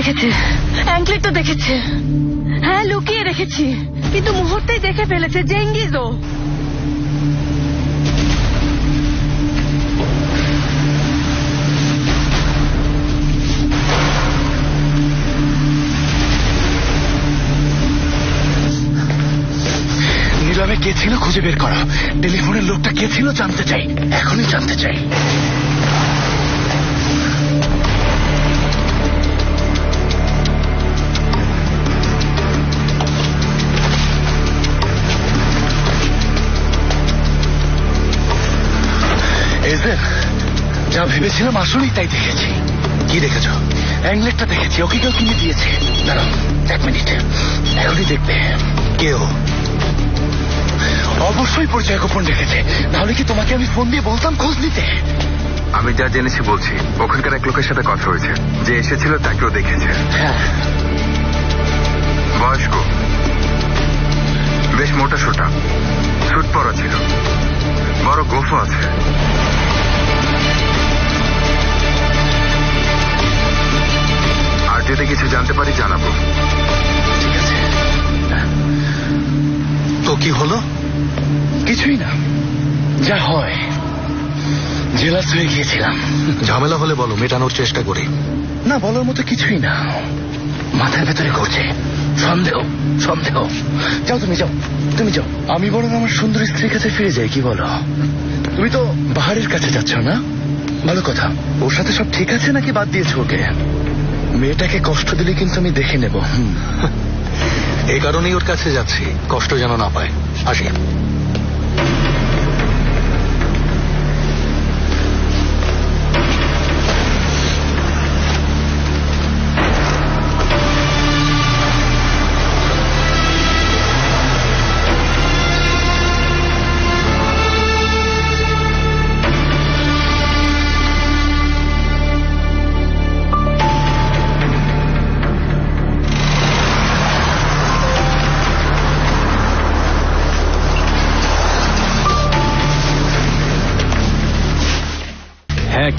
দেখেছে, অ্যাঙ্কলেটটা দেখেছে। হ্যাঁ, লুকিয়ে রেখেছি, কিন্তু মুহূর্তেই দেখে ফেলেছে জেঙ্গিজও। নিলামে কে ছিল খুঁজে বের করো। টেলিফোনের লোকটা কে ছিল জানতে চাই, এখনই জানতে চাই। যা ভেবেছিলাম আসলেই তাই দেখেছি। কি দেখেছ? অ্যাংলেটটা দেখেছি, ওকে কেউ কিনে দিয়েছে। দাঁড়াও 1 মিনিট, এখনই দেখবে কেউ। অবশ্যই পরিচয় গোপন রেখেছে, নাহলে কি তোমাকে আমি ফোন দিয়ে বলতাম খোঁজ নিতে? আমি যা জেনেছি বলছি। ওখানকার এক লোকের সাথে কথা হয়েছে, যে এসেছিল তাকেও দেখেছে। হ্যাঁ, বয়স্ক, বেশ মোটা সোটা, স্যুট পরা ছিল, বড় গোফ আছে। আর যদি কিছু জানতে পারি জানাবো। ঠিক আছে। তো কি হলো? কিছুই না, যা হয়। জেলাস হয়ে গিয়েছিলাম। ঝামেলা হলে বলো, মেটানোর চেষ্টা করি। না, বলার মতো কিছুই না, মাথার ভেতরে ঘুরছে সন্দেহ সন্দেহ। যাও তুমি, যাও তুমি যাও। আমি বরং আমার সুন্দর স্ত্রীর কাছে ফিরে যাই, কি বলো? তুমি তো বাহারের কাছে যাচ্ছ না? ভালো কথা। ওর সাথে সব ঠিক আছে নাকি বাদ দিয়েছো ওকে? মেয়েটাকে কষ্ট দিলে কিন্তু আমি দেখে নেব। এই কারণেই ওর কাছে যাচ্ছি, কষ্ট যেন না পায়। আসি।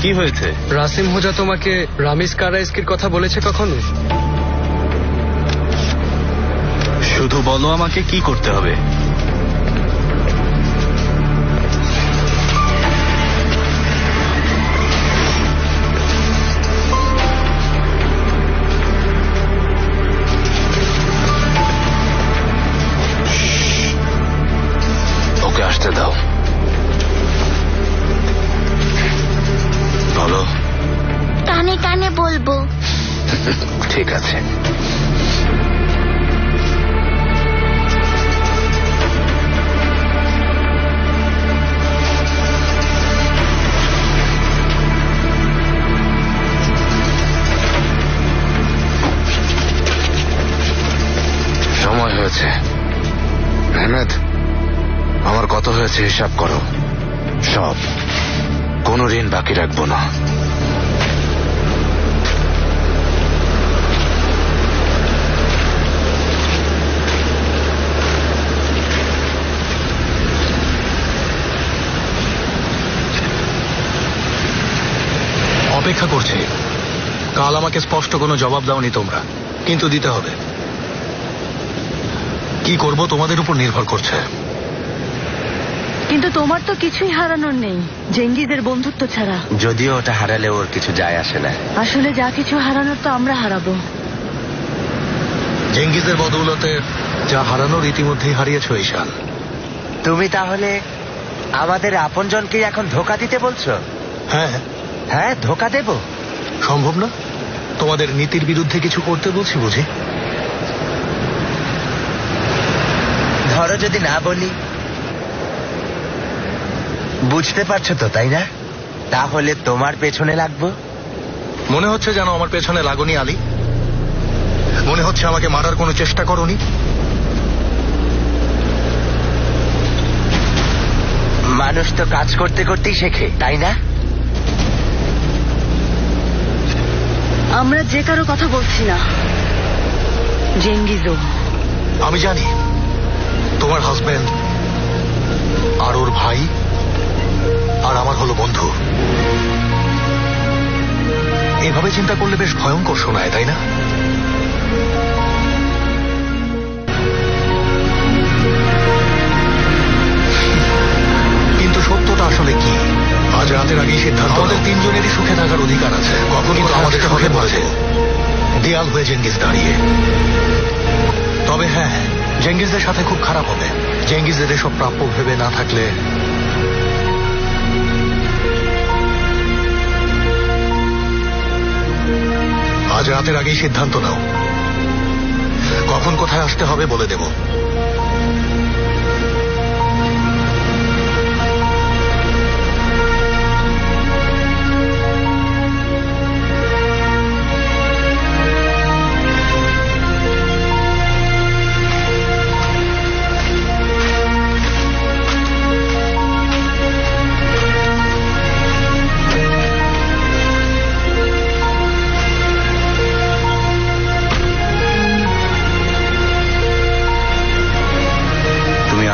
কি হয়েছে? রাসিম হোজা তোমাকে রামিজ কারাইস্কির কথা বলেছে কখনো? শুধু বলো আমাকে কি করতে হবে। ওকে আসতে দাও। বলো। কানে কানে বলবো। ঠিক আছে। সময় হয়েছে। আহমেদ, আমার কত হয়েছে হিসাব করো, সব, কোনো ঋণ বাকি রাখবো না। অপেক্ষা করছি। কাল আমাকে স্পষ্ট কোনো জবাব দাওনি তোমরা, কিন্তু দিতে হবে। কি করব তোমাদের উপর নির্ভর করছে। কিন্তু তোমার তো কিছুই হারানোর নেই জেঙ্গিজের বন্ধুত্ব ছাড়া। যদিও ওটা হারালে ওর কিছু যায় আসে না। আসলে যা কিছু হারানোর তো আমরা হারাবো। জেঙ্গিজের বদৌলতে যা হারানোর ইতিমধ্যেই হারিয়েছো ঈশান। তুমি তাহলে আমাদের আপনজনকে এখন ধোঁকা দিতে বলছো? হ্যাঁ হ্যাঁ, ধোঁকা দেব? সম্ভব না। তোমাদের নীতির বিরুদ্ধে কিছু করতে বলছি বুঝি? ধরো যদি না বলি, বুঝতে পারছো তো তাই না? তাহলে তোমার পেছনে লাগবো? মনে হচ্ছে যেন আমার পেছনে লাগোনি আলী। মনে হচ্ছে আমাকে মারার কোনো চেষ্টা করোনি। মানুষ তো কাজ করতে করতেই শেখে, তাই না? আমরা যে কারো কথা বলছি না, জেঙ্গিজও। আমি জানি তোমার হাজবেন্ড আর ওর ভাই আর আমার হলো বন্ধু। এভাবে চিন্তা করলে বেশ ভয়ঙ্কর শোনায়, তাই না? কিন্তু সত্যটা আসলে কি? আজ রাতের আগেই সিদ্ধান্ত আমাদের তিনজনেরই সুখে থাকার অধিকার আছে। কখন কিন্তু আমাদের সুখের মাঝে দেয়াল হয়ে জেঙ্গিস দাঁড়িয়ে। তবে হ্যাঁ, জেঙ্গিসদের সাথে খুব খারাপ হবে। জেঙ্গিসদের এসব প্রাপ্য ভেবে না থাকলে আজ রাতের আগেই সিদ্ধান্ত নাও। কখন কোথায় আসতে হবে বলে দেব।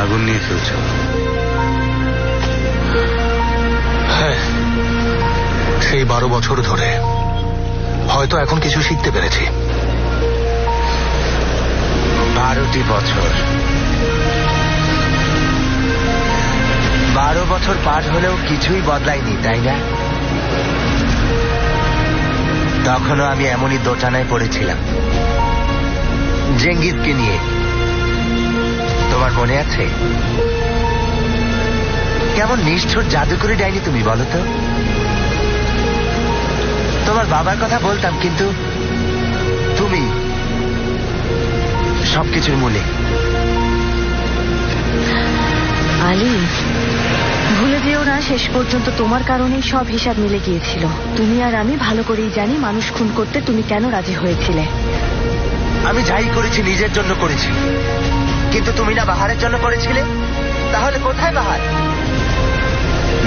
আগুন নিয়ে ফেলছ। হ্যাঁ, সেই 12 বছর ধরে হয়তো এখন কিছু শিখতে পেরেছি। 12টি বছর, 12 বছর পার হলেও কিছুই বদলায়নি, তাই না? তখনও আমি এমনই দোটানায় পড়েছিলাম জেঙ্গিসকে নিয়ে। তোমার মনে আছে? কেমন নিষ্ঠুর জাদুকরি ডাইনি তুমি বলো তো? তোমার বাবার কথা বলতাম, কিন্তু তুমি সবকিছুর মূলে। আলী, ভুলে যেও না, শেষ পর্যন্ত তোমার কারণেই সব হিসাব মিলে গিয়েছিল। তুমি আর আমি ভালো করেই জানি মানুষ খুন করতে তুমি কেন রাজি হয়েছিলে। আমি যাই করেছি নিজের জন্য করেছি, কিন্তু তুমি না বাহারের জন্য করেছিলে? তাহলে কোথায় বাহার?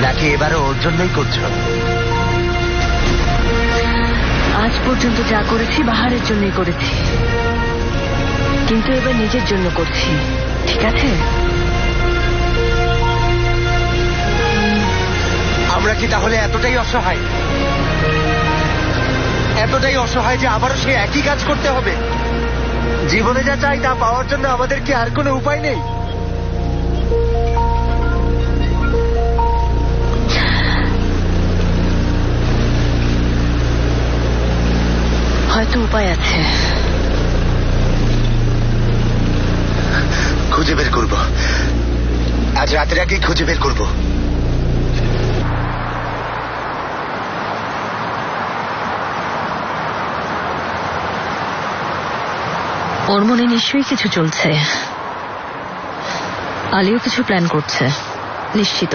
নাকি এবারও ওর জন্যই করছো? আজ পর্যন্ত যা করেছি বাহারের জন্যই করেছি, কিন্তু এবার নিজের জন্য করছি, ঠিক আছে? আমরা কি তাহলে এতটাই অসহায়? এতটাই অসহায় যে আবারও সে একই কাজ করতে হবে? জীবনে যা চাই তা পাওয়ার জন্য আমাদের কি আর কোনো উপায় নেই? হয়তো উপায় আছে। খুঁজে বের করব, আজ রাতের আগেই খুঁজে বের করব। ওর মনে নিশ্চয়ই কিছু চলছে। আলিও কিছু প্ল্যান করছে, নিশ্চিত।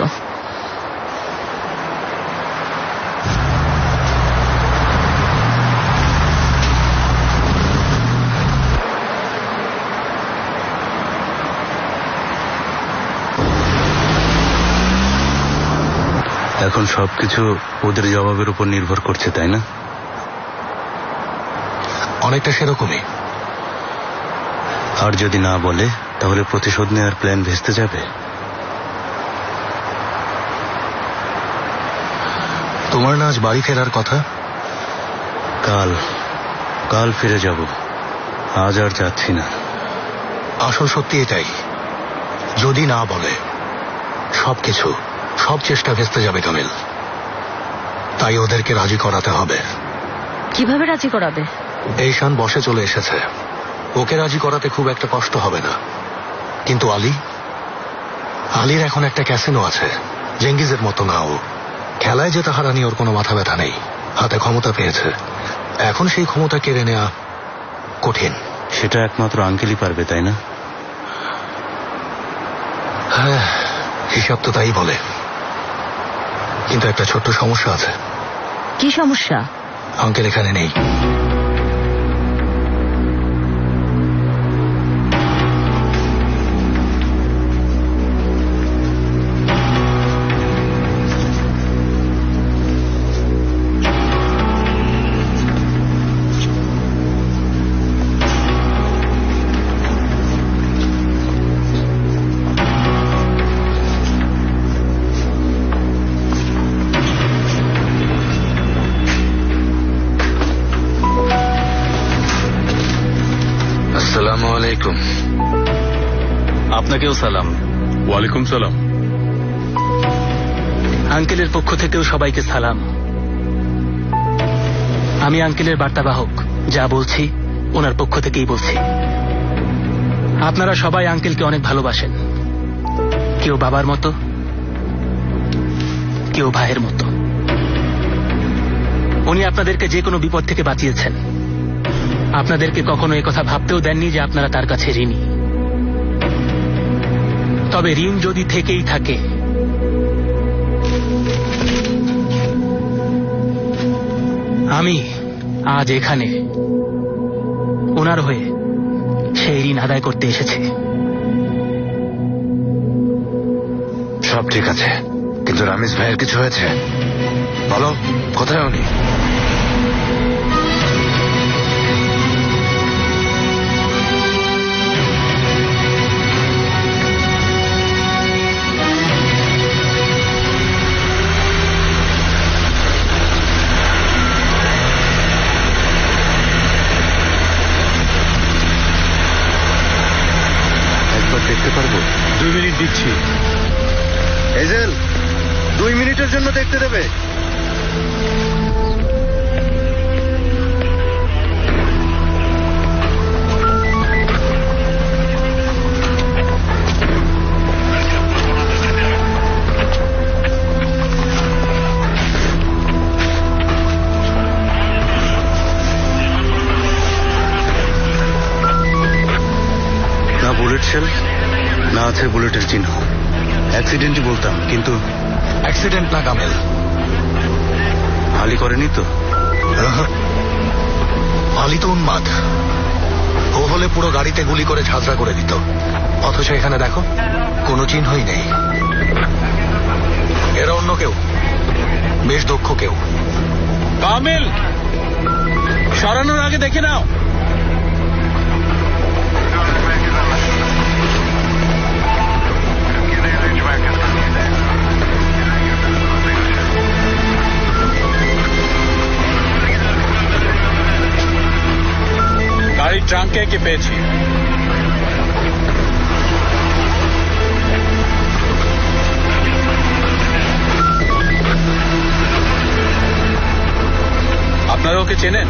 এখন সবকিছু ওদের জবাবের উপর নির্ভর করছে, তাই না? অনেকটা সেরকমই। আর যদি না বলে তাহলে প্রতিশোধ নেওয়ার প্ল্যান ভেস্তে যাবে। তোমার না আজ বাড়ি ফেরার কথা? কাল ফিরে যাব, আজ আর যাচ্ছি না। আসল সত্যি এটাই, যদি না বলে সব চেষ্টা ভেস্তে যাবে কামিল। তাই ওদেরকে রাজি করাতে হবে। কিভাবে রাজি করাবে? এইশান বসে চলে এসেছে, ওকে রাজি করাতে খুব একটা কষ্ট হবে না। কিন্তু আলীর এখন একটা ক্যাসিনো আছে, জেঙ্গিজের মতো না। ও খেলায় জেতা হারা নিয়ে ওর কোনো মাথা ব্যথা নেই। হাতে ক্ষমতা পেয়েছে, এখন সেই ক্ষমতা কেড়ে নেওয়া কঠিন। সেটা একমাত্র আঙ্কেলই পারবে, তাই না? হ্যাঁ, হিসাব তো তাই বলে। কিন্তু একটা ছোট্ট সমস্যা আছে। কি সমস্যা? আঙ্কেল এখানে নেই। আসসালামু আলাইকুম। আপনাকেও সালাম। ওয়ালাইকুম সালাম। আঙ্কেলের পক্ষ থেকেও সবাইকে সালাম। আমি আঙ্কেলের বার্তাবাহক, যা বলছি ওনার পক্ষ থেকেই বলছি। আপনারা সবাই আঙ্কেলকে অনেক ভালোবাসেন, কেউ বাবার মতো, কেউ ভাইয়ের মতো। উনি আপনাদেরকে যে কোনো বিপদ থেকে বাঁচিয়েছেন। আপনাদেরকে কখনো এ কথা ভাবতেও দেননি যে আপনারা তার কাছে ঋণী। তবে ঋণ যদি থেকেই থাকে, আমি আজ এখানে ওনার হয়ে সেই ঋণ আদায় করতে এসেছি। সব ঠিক আছে, কিন্তু রামিজ ভাইয়ের কিছু হয়েছে? বলো, কোথায় উনি? একবার দেখতে পারবো? 2 মিনিট দিচ্ছি। এজেল, 2 মিনিটের জন্য দেখতে দেবে? না বুলেট শেল, না আছে বুলেটের চিহ্ন। অ্যাক্সিডেন্টই বলতাম, কিন্তু অ্যাক্সিডেন্ট না কামেল। আলী করেনি তো? আলী তো উন্মাদ। ও হলে পুরো গাড়িতে গুলি করে ঝাঁঝরা করে দিত। অথচ এখানে দেখো, কোনো চিহ্নই নেই। এরা অন্য কেউ, বেশ দক্ষ কেউ। কামিল, সরানোর আগে দেখে নাও। গাড়ির ট্রাঙ্কে একে পেয়েছি। আপনারা ওকে চেনেন?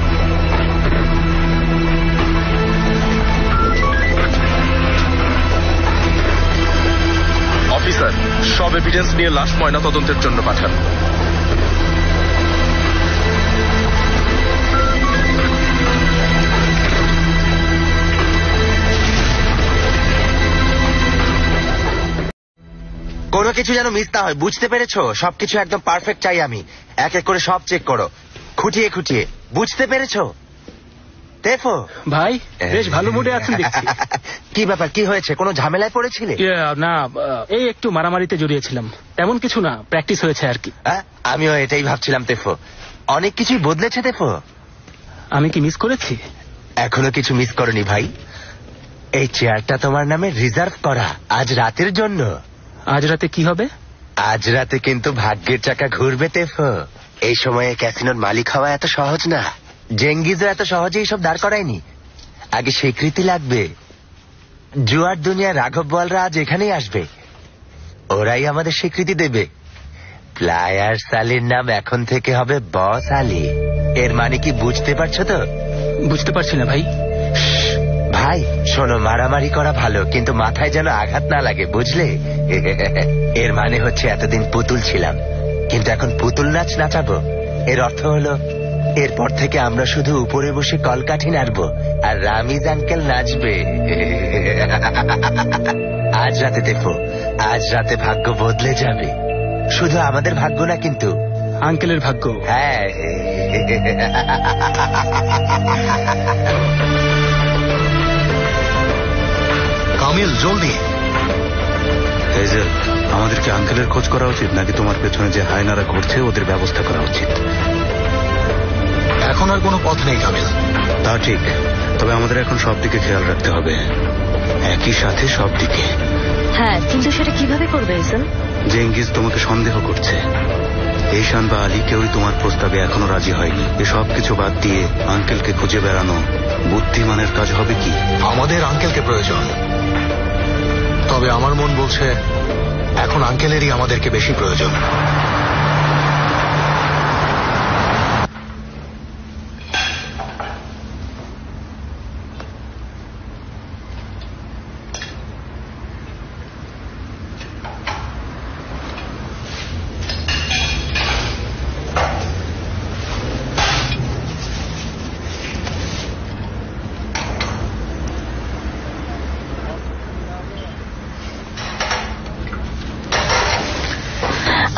অফিসার, সব এভিডেন্স নিয়ে লাশ ময়না তদন্তের জন্য পাঠান। কোনো কিছু যেন মিস না হয়, বুঝতে পেরেছো? সবকিছু একদম পারফেক্ট চাই আমি। এক এক করে সব চেক করো, খুঁটিয়ে খুঁটিয়ে। বুঝতে পেরেছো? দেখো ভাই, বেশ ভালো মুডে আছেন দেখছি। কি ব্যাপার, কি হয়েছে? কোনো ঝামেলায় পড়েছিলে? না, এই একটু মারামারিতে জড়িয়েছিলাম। তেমন কিছু না, প্র্যাকটিস হয়েছে আর কি। আমিও এটাই ভাবছিলাম। তেফো, অনেক কিছুই বদলেছে। তেফো, আমি কি মিস করেছি? এখনো কিছু মিস করনি ভাই। এই চেয়ারটা তোমার নামে রিজার্ভ করা, আজ রাতের জন্য। আজ রাতে কি হবে? আজ রাতে কিন্তু ভাগ্যের চাকা ঘুরবে তেফো। এই সময়ে ক্যাসিনোর মালিক হওয়া এত সহজ না। জেঙ্গিজও এত সহজে এইসব দাঁড় করায়নি। আগে স্বীকৃতি লাগবে। জুয়ার দুনিয়া রাঘব বলরা আজ এখানেই আসবে। ওরাই আমাদের স্বীকৃতি দেবে। প্লায়ার্স আলীর নাম এখন থেকে হবে বস আলী। এর মানে কি বুঝতে পারছো তো? বুঝতে পারছি না ভাই। ভাই শোনো, মারামারি করা ভালো, কিন্তু মাথায় যেন আঘাত না লাগে, বুঝলে? এর মানে হচ্ছে এতদিন পুতুল ছিলাম, কিন্তু এখন পুতুল নাচ নাচাবো। এর অর্থ হলো এরপর থেকে আমরা শুধু উপরে বসে কলকাঠি নাড়বো আর রামিজ আঙ্কেল নাচবে। আজ রাতে দেখো, আজ রাতে ভাগ্য বদলে যাবে। শুধু আমাদের ভাগ্য না, কিন্তু আঙ্কেলের ভাগ্য। হ্যাঁ। কামিল, জলদি। হেজেল, আমাদের কি আঙ্কেলের খোঁজ করা উচিত, নাকি তোমার পেছনে যে হায়নারা ঘুরছে ওদের ব্যবস্থা করা উচিত? এখন আর কোনো পথ নেই কামিল। তা ঠিক, তবে আমাদের এখন সব দিকে খেয়াল রাখতে হবে, একই সাথে সব দিকে। হ্যাঁ, কিন্তু সেটা কিভাবে করবে এসেল? জেঙ্গিজ তোমাকে সন্দেহ করছে। ঈশান বা আলী কেউই তোমার প্রস্তাবে এখনো রাজি হয়নি। এসব কিছু বাদ দিয়ে আঙ্কেলকে খুঁজে বেড়ানো বুদ্ধিমানের কাজ হবে কি? আমাদের আঙ্কেলকে প্রয়োজন, তবে আমার মন বলছে এখন আঙ্কেলেরই আমাদেরকে বেশি প্রয়োজন।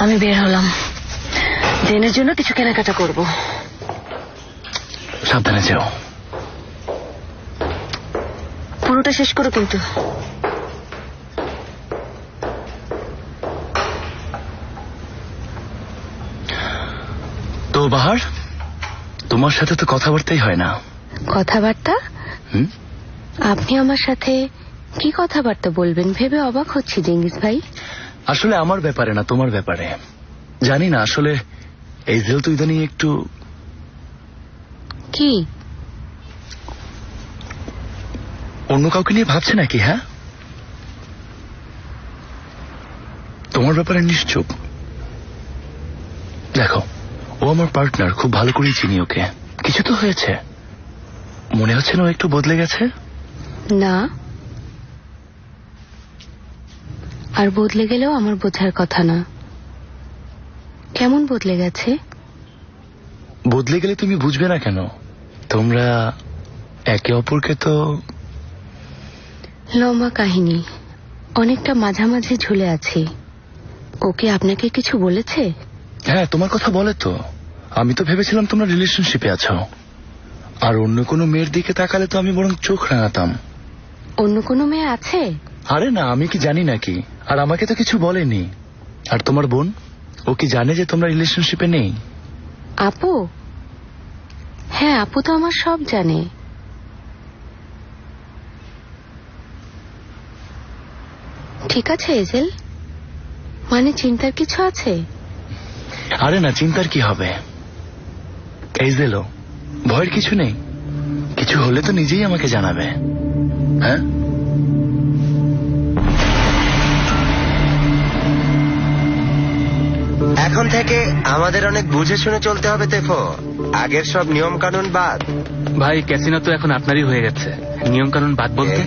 আমি বের হলাম, জেনের জন্য কিছু কেনাকাটা করব। সাবধানে যেও। পুরোটা শেষ করো কিন্তু। তো বাহার, তোমার সাথে তো কথাবার্তাই হয় না। কথাবার্তা? আপনি আমার সাথে কি কথাবার্তা বলবেন ভেবে অবাক হচ্ছি জেঙ্গিস ভাই। আসলে আমার ব্যাপারে না, তোমার ব্যাপারে। জানি না, আসলে এই জেল তো ইদানিং একটু। কি? অন্য কাউকে নিয়ে ভাবছে নাকি? হ্যাঁ, তোমার ব্যাপারে নিশ্চুপ। দেখো, ও আমার পার্টনার, খুব ভালো করেই চিনি ওকে। কিছু তো হয়েছে, মনে হচ্ছে না ও একটু বদলে গেছে? না, আর বদলে গেলেও আমার বোঝার কথা না। কেমন বদলে গেছে? বদলে গেলে তুমি বুঝবে না কেন? তোমরা একে অপরকে তো। লম্বা কাহিনী, অনেকটা মাঝামাঝি ঝুলে আছি। ওকে আপনাকে কিছু বলেছে? হ্যাঁ, তোমার কথা বলে তো। আমি তো ভেবেছিলাম তোমরা রিলেশনশিপে আছো, আর অন্য কোনো মেয়ের দিকে তাকালে তো আমি বরং চোখ রাঙাতাম। অন্য কোনো মেয়ে আছে? আরে না, আমি কি জানি নাকি? আর আমাকে তো কিছু বলেনি। আর তোমার বোন, ও কি জানে যে তোমরা রিলেশনশিপে নেই? আপু? হ্যাঁ, আপু তো আমার সব জানে। ঠিক আছে এজেল, মানে চিন্তার কিছু আছে? আরে না, চিন্তার কি হবে? এই জেলো, ভয়ের কিছু নেই। কিছু হলে তো নিজেই আমাকে জানাবে। হ্যাঁ, এখন থেকে আমাদের অনেক বুঝে শুনে চলতে হবে তেফো। আগের সব নিয়ম কানুন বাদ। ভাই, ক্যাসিনো তো এখন আপনারই হয়ে গেছে, নিয়ম কানুন বাদ বলতে?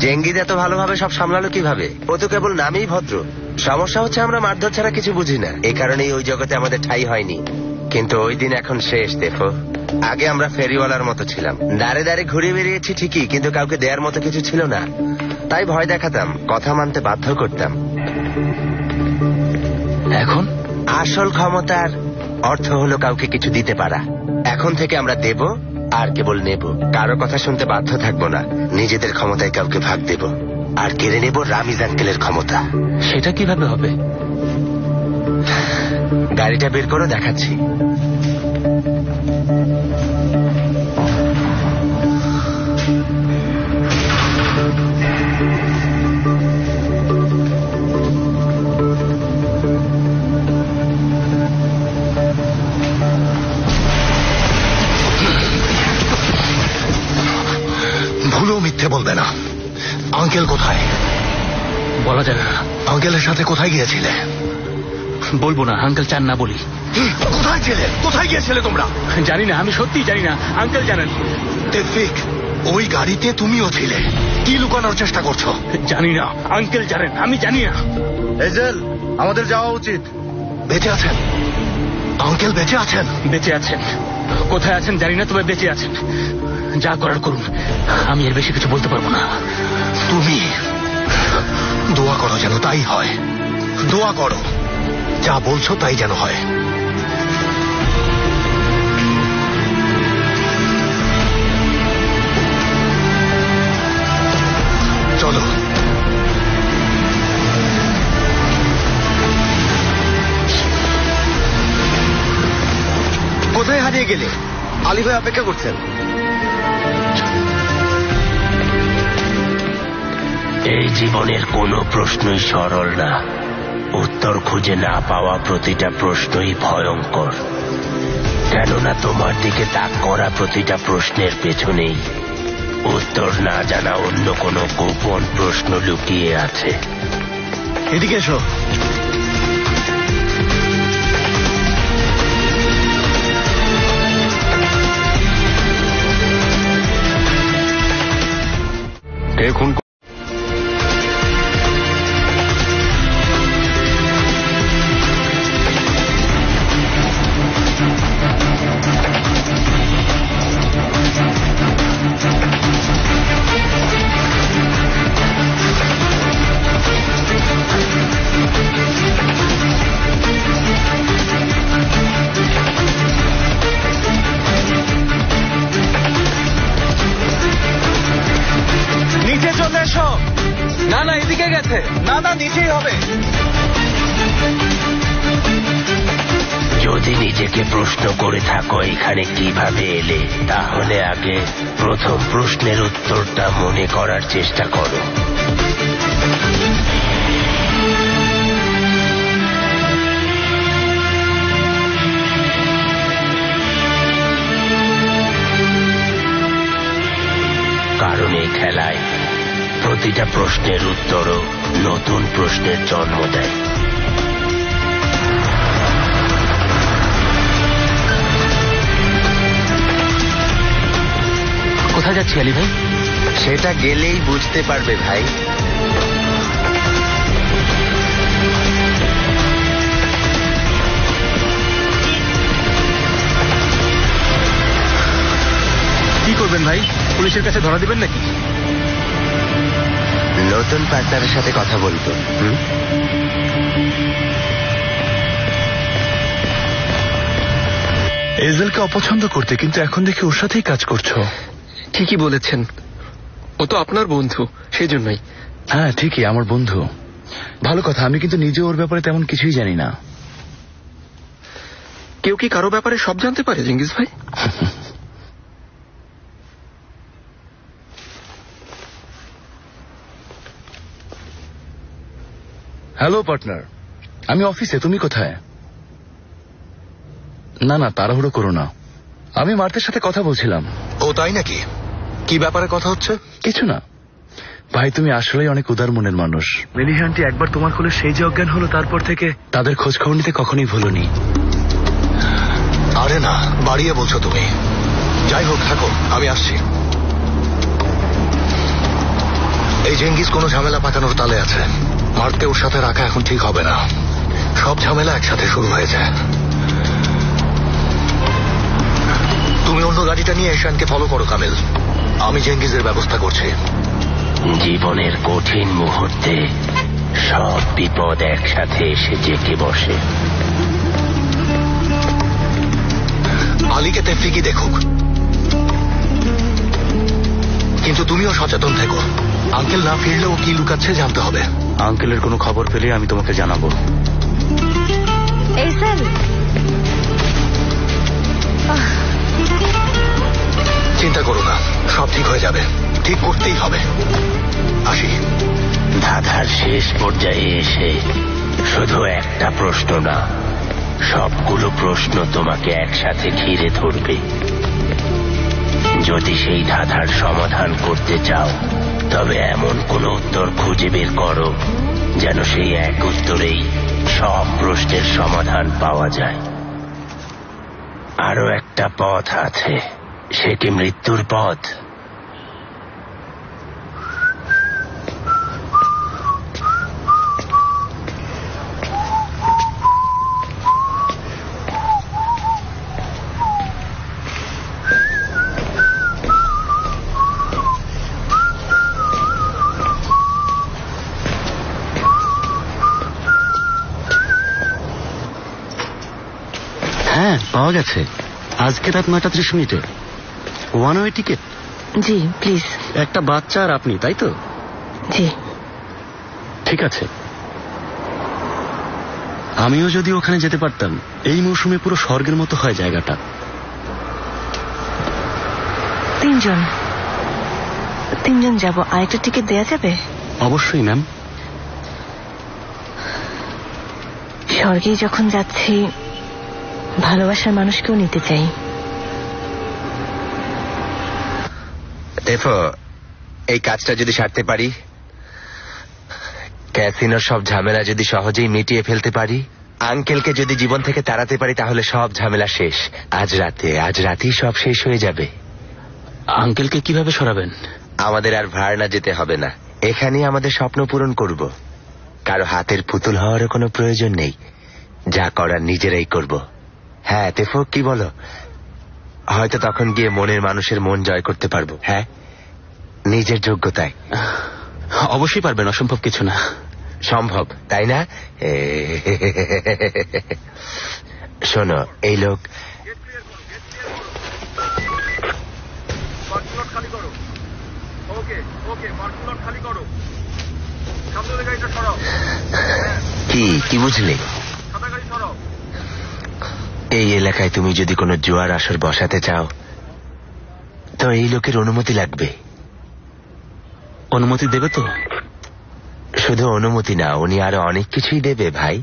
জেঙ্গিজ এত ভালোভাবে সব সামলালো কিভাবে? ও তো কেবল নামেই ভদ্র। সমস্যা হচ্ছে আমরা মারধর ছাড়া কিছু বুঝি না, এই কারণেই ওই জগতে আমাদের ঠাঁই হয়নি। কিন্তু ওই দিন এখন শেষ দেখো। আগে আমরা ফেরিওয়ালার মতো ছিলাম, দাঁড়ে দাঁড়ে ঘুরে বেরিয়েছি ঠিকই, কিন্তু কাউকে দেওয়ার মতো কিছু ছিল না। তাই ভয় দেখাতাম, কথা মানতে বাধ্য করতাম। এখন আসল ক্ষমতার অর্থ হলো কাউকে কিছু দিতে পারা। এখন থেকে আমরা দেব আর কেবল নেব, কারো কথা শুনতে বাধ্য থাকবো না। নিজেদের ক্ষমতায় কাউকে ভাগ দেব, আর কেড়ে নেব রামিজ আঙ্কেলের ক্ষমতা। সেটা কিভাবে হবে? গাড়িটা বের করে দেখাচ্ছি। ভুলেও মিথ্যে বলবে না। আঙ্কেল কোথায়? বলা যাবে না। আঙ্কেলের সাথে কোথায় গিয়েছিলে? বলবো না, আঙ্কেল চান না বলি। কোথায় ছিলে? কোথায় গিয়েছিলে তোমরা? জানি না, আমি সত্যি জানি না। আঙ্কেল জানেন। তেফিক, ওই গাড়িতে তুমিও ছিলে। কি লুকানোর চেষ্টা করছো? জানি না, আঙ্কেল জানেন, আমি জানি না। এজেল, আমাদের যাওয়া উচিত। বেঁচে আছেন? আঙ্কেল বেঁচে আছেন? বেঁচে আছেন, কোথায় আছেন জানি না, তবে বেঁচে আছেন। যা করার করুন, আমি এর বেশি কিছু বলতে পারবো না। তুমি দোয়া করো যেন তাই হয়। দোয়া করো, যা বলছো তাই যেন হয়। চলো। কোথায় হারিয়ে গেলে? আলী ভাই অপেক্ষা করছেন। এই জীবনের কোনো প্রশ্নই সরল না। উত্তর খুঁজে না পাওয়া প্রতিটা প্রশ্নই ভয়ঙ্কর, কেননা তোমার দিকে তাক করা প্রতিটা প্রশ্নের পেছনেই উত্তর না জানা অন্য কোনো গোপন প্রশ্ন লুকিয়ে আছে। এদিকে এসো। কে খুন নিচে চলে এসো। না না, এদিকে গেছে। না না, নিচেই হবে। যদি নিজেকে প্রশ্ন করে থাকো এখানে কিভাবে এলে, তাহলে আগে প্রথম প্রশ্নের উত্তরটা মনে করার চেষ্টা করো। কারণ এই খেলায় প্রতিটা প্রশ্নের উত্তরও নতুন প্রশ্নের জন্ম দেয়। কোথায় যাচ্ছি আলী ভাই? সেটা গেলেই বুঝতে পারবে ভাই। কি করবেন ভাই? পুলিশের কাছে ধরা দিবেন নাকি? নতুন পার্টনারের সাথে কথা বলবো। এজেলকে অপছন্দ করতে, কিন্তু এখন দেখি ওর সাথেই কাজ করছো। ঠিকই বলেছেন, ও তো আপনার বন্ধু, সেই জন্যই। হ্যাঁ ঠিকই, আমার বন্ধু। ভালো কথা, আমি কিন্তু নিজে ওর ব্যাপারে তেমন কিছুই জানি না। কেউ কি কারো ব্যাপারে সব জানতে পারে চেঙ্গিজ ভাই? হ্যালো পার্টনার, আমি অফিসে, তুমি কোথায়? না না, তাড়াহুড়ো করো না, আমি মার্থের সাথে কথা বলছিলাম। ও তাই নাকি? কি ব্যাপারে কথা হচ্ছে? কিছু না ভাই, তুমি আসলেই অনেক উদার মনের মানুষ। মেলিহানটি একবার তোমার কোলে সেই যে অজ্ঞান হলো, তারপর থেকে তাদের খোঁজ খবর নিতে কখনোই ভুলোনি। আরে না, বাড়িয়ে বলছো তুমি। যাই হোক, থাকো, আমি আসছি। এই জেঙ্গিস কোনো ঝামেলা পাকানোর তালে আছে। মার্ককে ওর সাথে রাখা এখন ঠিক হবে না। সব ঝামেলা একসাথে শুরু হয়েছে। তুমি অন্য গাড়িটা নিয়ে এশানকে ফলো করো কামিল, আমি জেঙ্গিজের ব্যবস্থা করছি। জীবনের কঠিন মুহূর্তে সব বিপদ একসাথে এসে জেঁকে বসে। আলীকে তেফরিকি দেখুক, কিন্তু তুমিও সচেতন থেকো। আঙ্কেল না ফিরলেও কি লুকাচ্ছে জানতে হবে। আঙ্কেলের কোনো খবর পেলে আমি তোমাকে জানাবো। এজেল, চিন্তা করো না, সব ঠিক হয়ে যাবে। ঠিক করতেই হবে। আসি। ধাঁধার শেষ পর্যায়ে এসে শুধু একটা প্রশ্ন না, সবগুলো প্রশ্ন তোমাকে একসাথে ঘিরে ধরবে। যদি সেই ধাঁধার সমাধান করতে চাও, তবে এমন কোনো উত্তর খুঁজে বের করো যেন সেই এক উত্তরেই সব প্রশ্নের সমাধান পাওয়া যায়। আরো একটা পথ আছে, সে কি মৃত্যুর পথ? হ্যাঁ, পাওয়া গেছে। আজকে রাত 9:30 one way ticket. G please. একটা বাচ্চা আর আপনি, তাই তো? জি। ঠিক আছে, আমিও যদি ওখানে যেতে পারতাম। এই মৌসুমে পুরো স্বর্গের মতো হয় জায়গাটা। 3জন যাব। আরেকটা টিকিট দেয়া যাবে? অবশ্যই ম্যাম। স্বর্গেই যখন যাচ্ছি, ভালোবাসার মানুষকেও নিতে চাই। দেখো, এই কাজটা যদি সারতে পারি, ক্যাসিনোর সব ঝামেলা যদি সহজেই মিটিয়ে ফেলতে পারি, আঙ্কেলকে যদি জীবন থেকে তাড়াতে পারি, তাহলে সব ঝামেলা শেষ। আজ রাতেই সব শেষ হয়ে যাবে। আঙ্কেলকে কিভাবে সরাবেন? আমাদের আর ভাড়া যেতে হবে না, এখানেই আমাদের স্বপ্ন পূরণ করব। কারো হাতের পুতুল হওয়ারও কোনো প্রয়োজন নেই, যা করার নিজেরাই করব। হ্যাঁ তেফো, কি বলো? হয়তো তখন গিয়ে মনের মানুষের মন জয় করতে পারবো। হ্যাঁ, নিজের যোগ্যতায়। অবশ্যই পারবেন, অসম্ভব কিছু না। সম্ভব, তাই না? শোনো, এই লোক কি বুঝলি? এই এলাকায় তুমি যদি কোনো জুয়ার আসর বসাতে চাও, তো এই লোকের অনুমতি লাগবে। অনুমতি দেবে তো? শুধু অনুমতি না, উনি আরো অনেক কিছুই দেবে ভাই।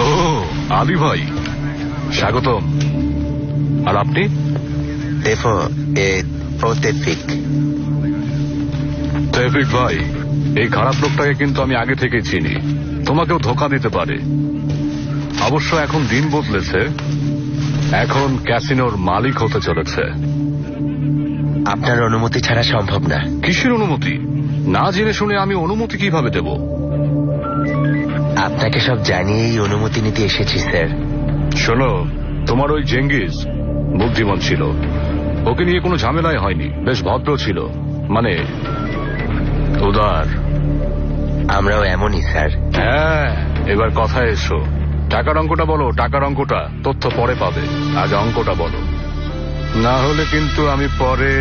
ও আলী ভাই, স্বাগতম। আর আপনি? দেখো, তৌফিক ভাই, এই খারাপ লোকটাকে কিন্তু আমি আগে থেকে চিনি। তোমাকেও ধোঁকা দিতে পারে। অবশ্য এখন দিন বদলেছে, এখন ক্যাসিনোর মালিক হতে চলেছে। আপনার অনুমতি ছাড়া সম্ভব না। কিসের অনুমতি? না জেনে শুনে আমি অনুমতি কিভাবে দেব? আপনাকে সব জানিয়েই অনুমতি নিতে এসেছি স্যার। শোনো, তোমার ওই জেঙ্গিস বুদ্ধিমান ছিল, ওকে নিয়ে কোনো ঝামেলাই হয়নি, বেশ ভদ্র ছিল, মানে উদার। আমরাও এমনই স্যার। হ্যাঁ, এবার কথায় এসো। টাকার অঙ্কটা বলো, টাকার অঙ্কটা। তথ্য পরে পাবে, আগে অঙ্কটা বলো, না হলে কিন্তু আমি পরে।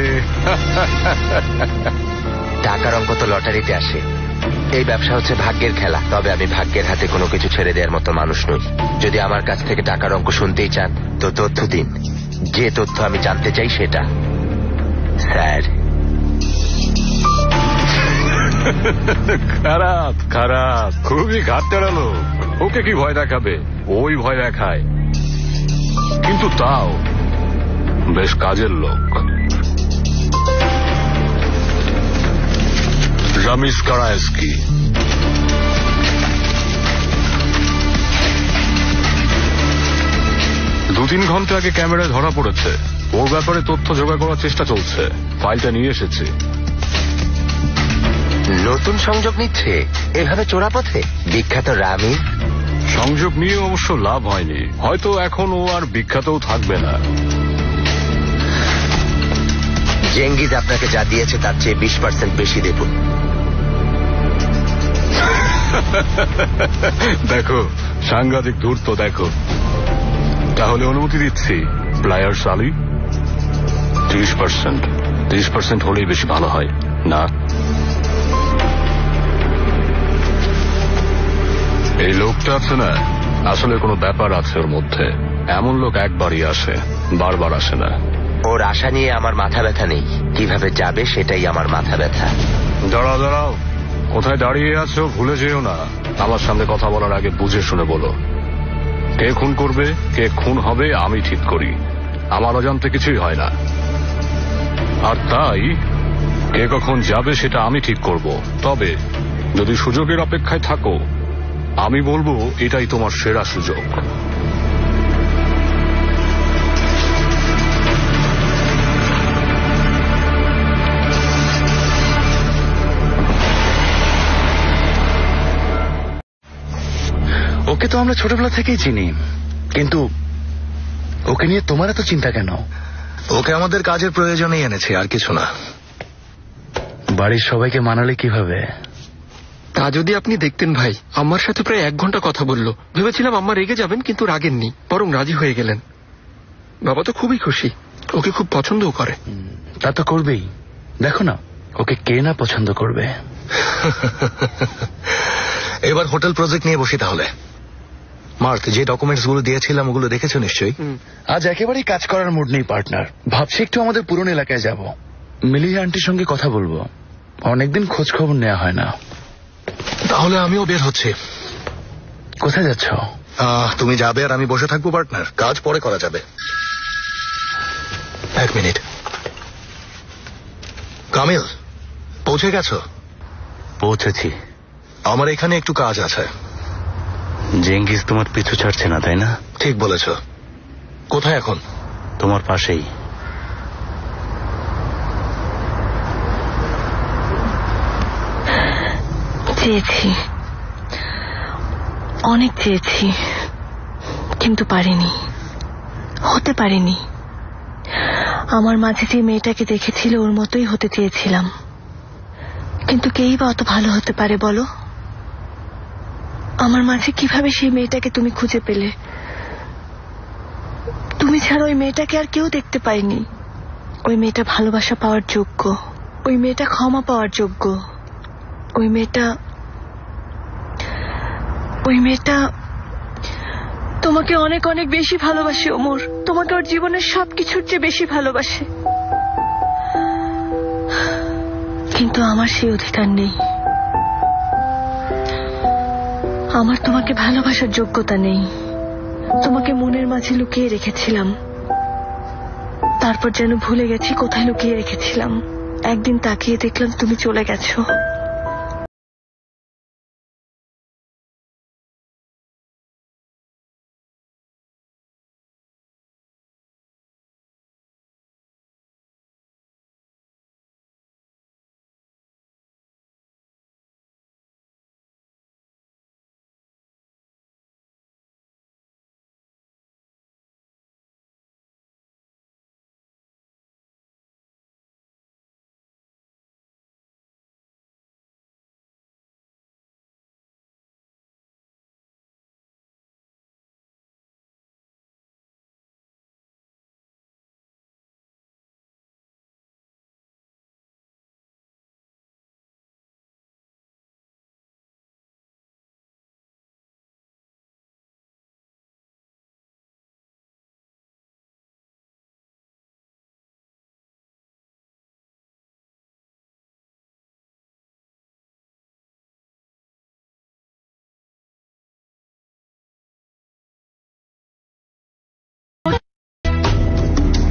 টাকার অঙ্ক তো লটারিতে আসে। এই ব্যবসা হচ্ছে ভাগ্যের খেলা, তবে আমি ভাগ্যের হাতে কোনো কিছু ছেড়ে দেওয়ার মতো মানুষ নই। যদি আমার কাছ থেকে টাকার অঙ্ক শুনতেই চান, তো তথ্য দিন। যে তথ্য আমি জানতে চাই সেটা। স্যার, খারাপ খারাপ, খুবই ঘাটতেরা লোক। ওকে কি ভয় দেখাবে? ওই ভয় দেখায়, কিন্তু তাও বেশ কাজের লোক। রামিস কারায়েস্কি। দু-তিন ঘন্টা আগে ক্যামেরায় ধরা পড়েছে। ওর ব্যাপারে তথ্য জোগাড় করার চেষ্টা চলছে। ফাইলটা নিয়ে এসেছি। নতুন সংযোগ নিচ্ছে এভাবে চোরাপথে? বিখ্যাত রামি সংযোগ নিয়ে অবশ্য লাভ হয়নি, হয়তো এখন ও আর বিখ্যাতও থাকবে না। জেঙ্গিজ আপনাকে যা দিয়েছে তার চেয়ে 20% বেশি দেব। দেখো, সাংঘাতিক ধূর্ত। দেখো, তাহলে অনুমতি দিচ্ছি। প্লায়ার্স আলী 30%। 30% হলেই বেশি ভালো হয় না? এই লোকটা আছে না, আসলে কোনো ব্যাপার আছে ওর মধ্যে। এমন লোক একবারই আসে, বারবার আসে না। ওর আশা নিয়ে আমার মাথা ব্যথা নেই, কিভাবে যাবে সেটাই আমার মাথা ব্যথা। দাঁড়াও দাঁড়াও, কোথায় দাঁড়িয়ে আছো ভুলে যেও না। আমার সামনে কথা বলার আগে বুঝে শুনে বলো। কে খুন করবে, কে খুন হবে আমি ঠিক করি। আমার অজান্তে কিছুই হয় না। আর তাই কে কখন যাবে সেটা আমি ঠিক করব। তবে যদি সুযোগের অপেক্ষায় থাকো, আমি বলবো এটাই তোমার সেরা সুযোগ। ওকে তো আমরা ছোটবেলা থেকেই চিনি, কিন্তু ওকে নিয়ে তোমার এত চিন্তা কেন? ওকে আমাদের কাজের প্রয়োজনেই এনেছি, আর কিছু না। বাড়ির সবাইকে মানালে কিভাবে? তা যদি আপনি দেখতেন ভাই, আমার সাথে প্রায় 1 ঘন্টা কথা বললো। ভেবেছিলাম আম্মা রেগে যাবেন, কিন্তু রাগেননি, বরং রাজি হয়ে গেলেন। বাবা তো খুবই খুশি, ওকে খুব পছন্দও করে। তা তো করবেই। দেখো না, ওকে কে না পছন্দ করবে। এবার হোটেল প্রজেক্ট নিয়ে বসি তাহলে। মার্ক, যে ডকুমেন্টস গুলো দিয়েছিলাম ওগুলো দেখেছো নিশ্চয়ই? আজ একেবারেই কাজ করার মুড নেই পার্টনার। ভাবছি একটু আমাদের পুরনো এলাকায় যাব, মিলিয়া আন্টির সঙ্গে কথা বলবো। অনেকদিন খোঁজ খবর নেওয়া হয় না। তাহলে আমিও বের হচ্ছি। কোথায় যাচ্ছ? তুমি যাবে আর আমি বসে থাকবো পার্টনার, কাজ পরে করা যাবে। 1 মিনিট। কামিল, পৌঁছে গেছো? পৌঁছেছি। আমার এখানে একটু কাজ আছে। জেঙ্গিস তোমার পিছু ছাড়ছে না, তাই না? ঠিক বলেছ। কোথায় এখন? তোমার পাশেই। চেয়েছি, অনেক চেয়েছি, কিন্তু পারিনি, হতে পারিনি। আমার মাঝে যে মেয়েটাকে দেখেছিল ওর মতোই হতে চেয়েছিলাম, কিন্তু কেই বা অত ভালো হতে পারে বলো? আমার মাঝে কিভাবে সেই মেয়েটাকে তুমি খুঁজে পেলে? তুমি ছাড়া ওই মেয়েটাকে আর কেউ দেখতে পাইনি। ওই মেয়েটা ভালোবাসা পাওয়ার যোগ্য, ওই মেয়েটা ক্ষমা পাওয়ার যোগ্য, ওই মেয়েটা তোমাকে অনেক অনেক বেশি ভালোবাসে ওমর, তোমাকে ওর জীবনের সবকিছুর চেয়ে বেশি ভালোবাসে। কিন্তু আমার সেই অধিকার নেই, আমার তোমাকে ভালোবাসার যোগ্যতা নেই। তোমাকে মনের মাঝে লুকিয়ে রেখেছিলাম, তারপর যেন ভুলে গেছি কোথায় লুকিয়ে রেখেছিলাম। একদিন তাকিয়ে দেখলাম তুমি চলে গেছো।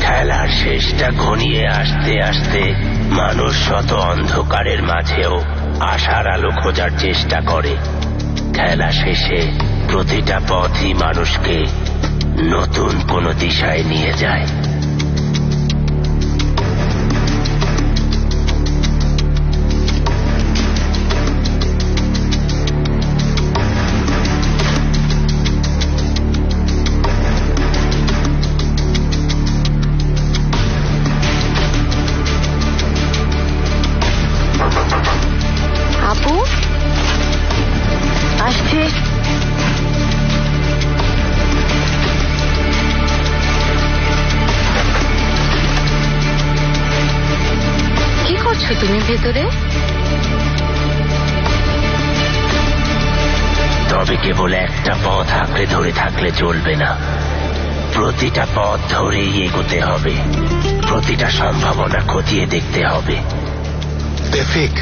খেলার শেষটা ঘনিয়ে আসতে আসতে মানুষ শত অন্ধকারের মাঝেও আশার আলো খোঁজার চেষ্টা করে। খেলা শেষে প্রতিটা পথই মানুষকে নতুন কোনো দিশায় নিয়ে যায়। আপু আসছে। কি করছো তুমি ভেতরে? তবে কেবল একটা পথ আঁকড়ে ধরে থাকলে চলবে না, প্রতিটা পথ ধরেই এগোতে হবে, প্রতিটা সম্ভাবনা খতিয়ে দেখতে হবে। তেফিক,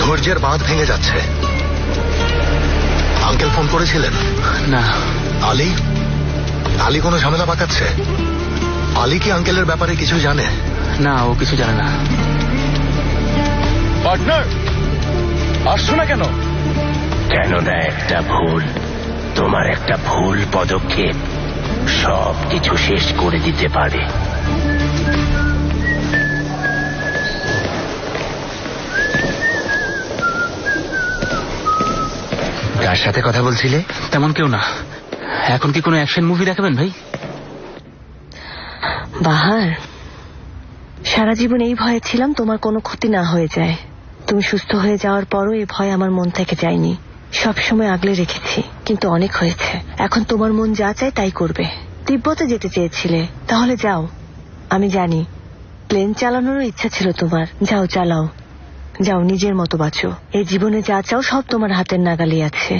ধৈর্যের বাঁধ ভেঙে যাচ্ছে। আঙ্কেল ফোন করেছিলেন? না। আলী? আলী কোনো ঝামেলা পাকাচ্ছে? আলী কি আঙ্কেলের ব্যাপারে কিছু জানে? না, ও কিছু জানে না। পার্টনার, আসছো না কেন? কেননা একটা ভুল, তোমার একটা ভুল পদক্ষেপ সব কিছু শেষ করে দিতে পারে। কার সাথে কথা বলছিলে? তেমন কেউ না। এখন কি কোনো অ্যাকশন মুভি দেখাবেন ভাই? বাহার, সারা জীবন এই ভয়ে ছিলাম তোমার কোনো ক্ষতি না হয়ে যায়। তুমি সুস্থ হয়ে যাওয়ার পরও এই ভয় আমার মন থেকে যায়নি, সবসময় আগলে রেখেছি। কিন্তু অনেক হয়েছে, এখন তোমার মন যা চায় তাই করবে। তিব্বতে যেতে চেয়েছিলে, তাহলে যাও। আমি জানি প্লেন চালানোরও ইচ্ছা ছিল তোমার, যাও চালাও, যাও, নিজের মতো বাঁচো। এই জীবনে যা চাও সব তোমার হাতের নাগালে আছে।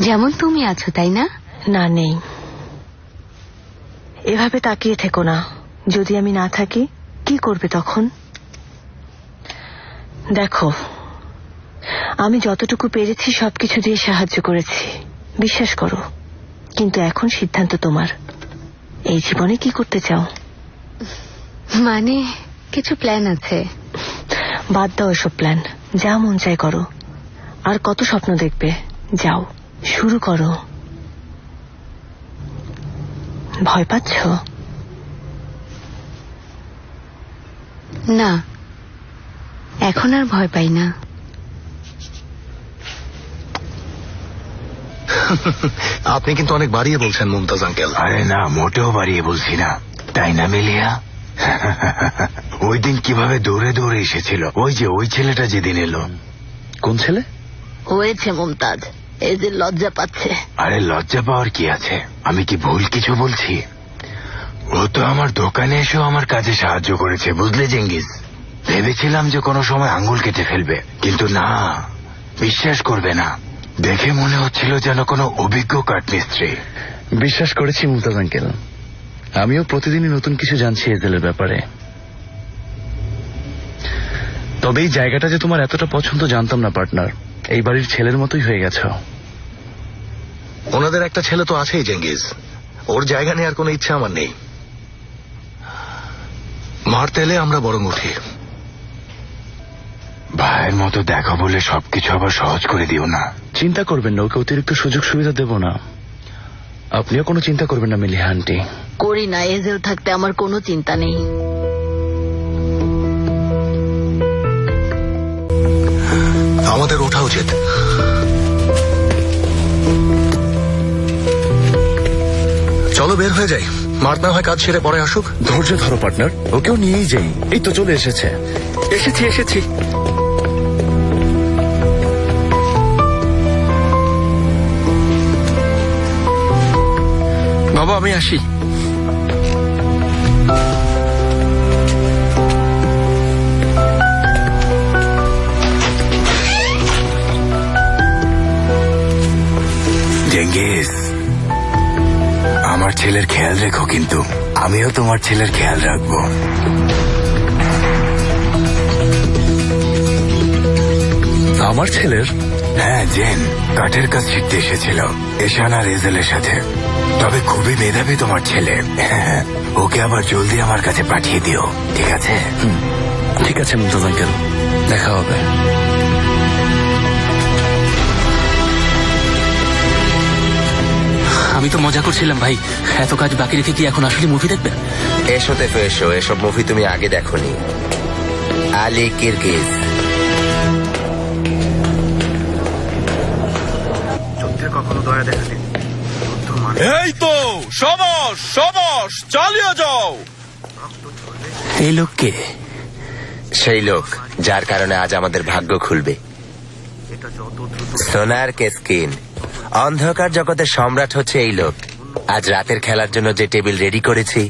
যেমন তুমি আছো, তাই না? না, নেই। এভাবে তাকিয়ে থেকো না। যদি আমি না থাকি কি করবে তখন? দেখো, আমি যতটুকু পেরেছি সবকিছু দিয়ে সাহায্য করেছি, বিশ্বাস করো। কিন্তু এখন সিদ্ধান্ত তোমার। এই জীবনে কি করতে চাও? মানে কিছু প্ল্যান আছে? বাদ দাও এসব প্ল্যান, যা মন চায় করো। আর কত স্বপ্ন দেখবে? যাও, শুরু করো। ভয় পাচ্ছ? না, এখন আর ভয় পাই না। আপনি কিন্তু অনেক বাড়িয়ে বলছেন মুমতাজ আঙ্কেল। আরে না, মোটেও বাড়িয়ে বলছি না, তাই না মেলিয়া? ওই দিন কিভাবে দৌড়ে দৌড়ে এসেছিল, ওই যে ওই ছেলেটা যেদিন এলো। কোন ছেলে? হয়েছে মুমতাজ, এই যে লজ্জা পাচ্ছে। আরে লজ্জা পাওয়ার কি আছে? আমি কি ভুল কিছু বলছি? ও তো আমার দোকানে এসেও আমার কাজে সাহায্য করেছে, বুঝলে জেঙ্গিস? ভেবেছিলাম যে কোনো সময় আঙ্গুল কেটে ফেলবে, কিন্তু না, বিশ্বাস করবে না, দেখে মনে হচ্ছিল যেন কোনো অভিজ্ঞ কাঠমিস্ত্রি। বিশ্বাস করেছি মুমতাজ আঙ্কেল, আমিও প্রতিদিনই নতুন কিছু জানছি এজেলের ব্যাপারে। তবে এই জায়গাটা যে তোমার এতটা পছন্দ জানতাম না পার্টনার। এই বাড়ির ছেলের মতোই হয়ে গেছ। ওনাদের একটা ছেলে তো আছেই জেঙ্গিজ, ওর জায়গা নেওয়ার কোনো ইচ্ছা আমার নেই। মারতে এলে আমরা বরং উঠি। ভাইয়ের মতো দেখো বলে সবকিছু আবার সহজ করে দিও না। চিন্তা করবেন না, ওকে অতিরিক্ত সুযোগ সুবিধা দেব না। আপনিও কোনো চিন্তা করবেন না মেলিহা আন্টি। করি না, এজেল থাকতে আমার কোনো চিন্তা নেই। আমাদের ওঠা উচিত। চলো বের হয়ে যাই, মার্ট না হয় কাজ সেরে পরে আসুক। ধৈর্য ধরো পার্টনার, ওকেও নিয়েই যাই। এই তো চলে এসেছে। এসেছি। বাবা আমি আসি। জেঙ্গিস, আমার ছেলের খেয়াল রেখো, কিন্তু আমিও তোমার ছেলের খেয়াল রাখবো। আমার ছেলের? হ্যাঁ, জেন কাঠের কাজ শিখতে এসেছিল এশান আর এজেলের সাথে। তবে খুবই মেধাবী তোমার ছেলে। ওকে আবার জলদি আমার কাছে পাঠিয়ে দিও, ঠিক আছে? ঠিক আছে মুমতাজ আঙ্কেল, দেখা হবে। আমি তো মজা করছিলাম ভাই, এত কাজ বাকি রেখে কি এখন আসলে মুভি দেখবেন? এসো তেফে এসো, এসব মুভি তুমি আগে দেখোনি। আলী কিরগিজ। যুদ্ধে কখনো দয়া দেখালে এই তো সবস সবস, চালিয়ে যাও। এই লোককে? সেই লোক যার কারণে আজ আমাদের ভাগ্য খুলবে। সোনার কেস্কিন, অন্ধকার জগতের সম্রাট হচ্ছে এই লোক। আজ রাতের খেলার জন্য যে টেবিল রেডি করেছি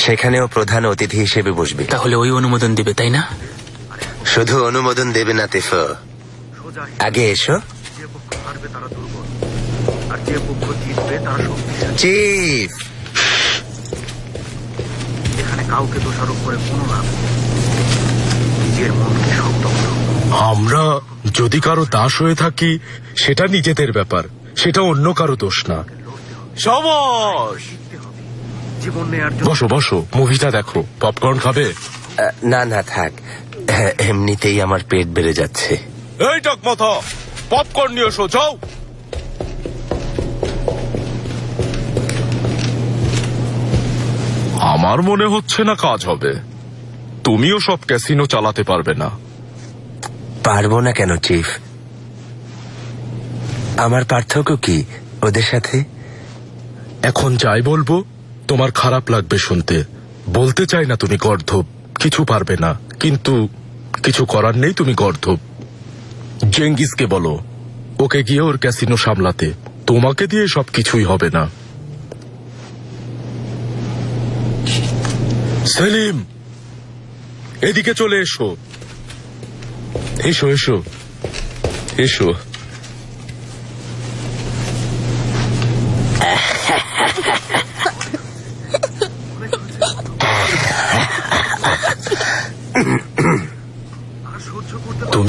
সেখানেও প্রধান অতিথি হিসেবে বসবে। তাহলে ওই অনুমোদন দেবে, তাই না? শুধু অনুমোদন দেবে না তেফো, আগে এসো। চিফ, এখানে কাউকে দোষারোপ করে কোনো লাভ নেই। নিজের মনকে শক্ত করো। আমরা যদি কারো দাস হয়ে থাকি সেটা নিজেদের ব্যাপার, সেটা অন্য কারো দোষ না। সবস, জীবন নেয়ার বসো বসো, মুভিটা দেখো। পপকর্ন খাবে? না না থাক, এমনিতেই আমার পেট বেড়ে যাচ্ছে। এই টকমাথা, পপকর্ন নিয়ে এসো, যাও। আমার মনে হচ্ছে না কাজ হবে। তুমিও সব ক্যাসিনো চালাতে পারবে না। পারবো না কেন চিফ? আমার পার্থক্য কি ওদের সাথে? এখন যাই বলবো তোমার খারাপ লাগবে শুনতে। বলতে চাই না তুমি গর্ধব, কিছু পারবে না, কিন্তু কিছু করার নেই, তুমি গর্ধব। জেঙ্গিসকে বলো ওকে গিয়ে ওর ক্যাসিনো সামলাতে, তোমাকে দিয়ে সব কিছুই হবে না। সেলিম, এদিকে চলে এসো। এসো এসো এসো।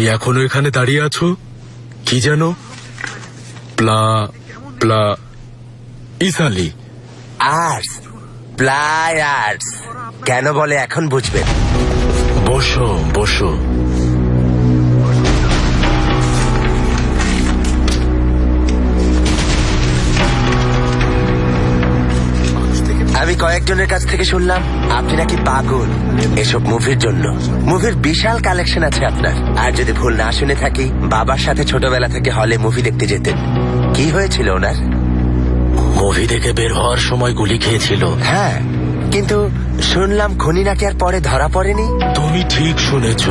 তুমি এখনো এখানে দাঁড়িয়ে আছো? কি যেন ইসালি আর্টস, প্লাই আর্টস কেন বলে এখন বুঝবেন। বসো বসো। আমি কয়েকজনের কাছ থেকে শুনলাম আপনি নাকি পাগল এসব মুভির জন্য। মুভির বিশাল কালেকশন আছে আপনার। আর যদি ভুল না শুনে থাকি, বাবার সাথে ছোটবেলা থেকে হলে মুভি দেখতে যেতেন। কি হয়েছিল ওনার? মুভি থেকে বের হওয়ার সময় গুলি খেয়েছিল। হ্যাঁ, কিন্তু শুনলাম খুনি নাকি আর পরে ধরা পড়েনি। তুমি ঠিক শুনেছ,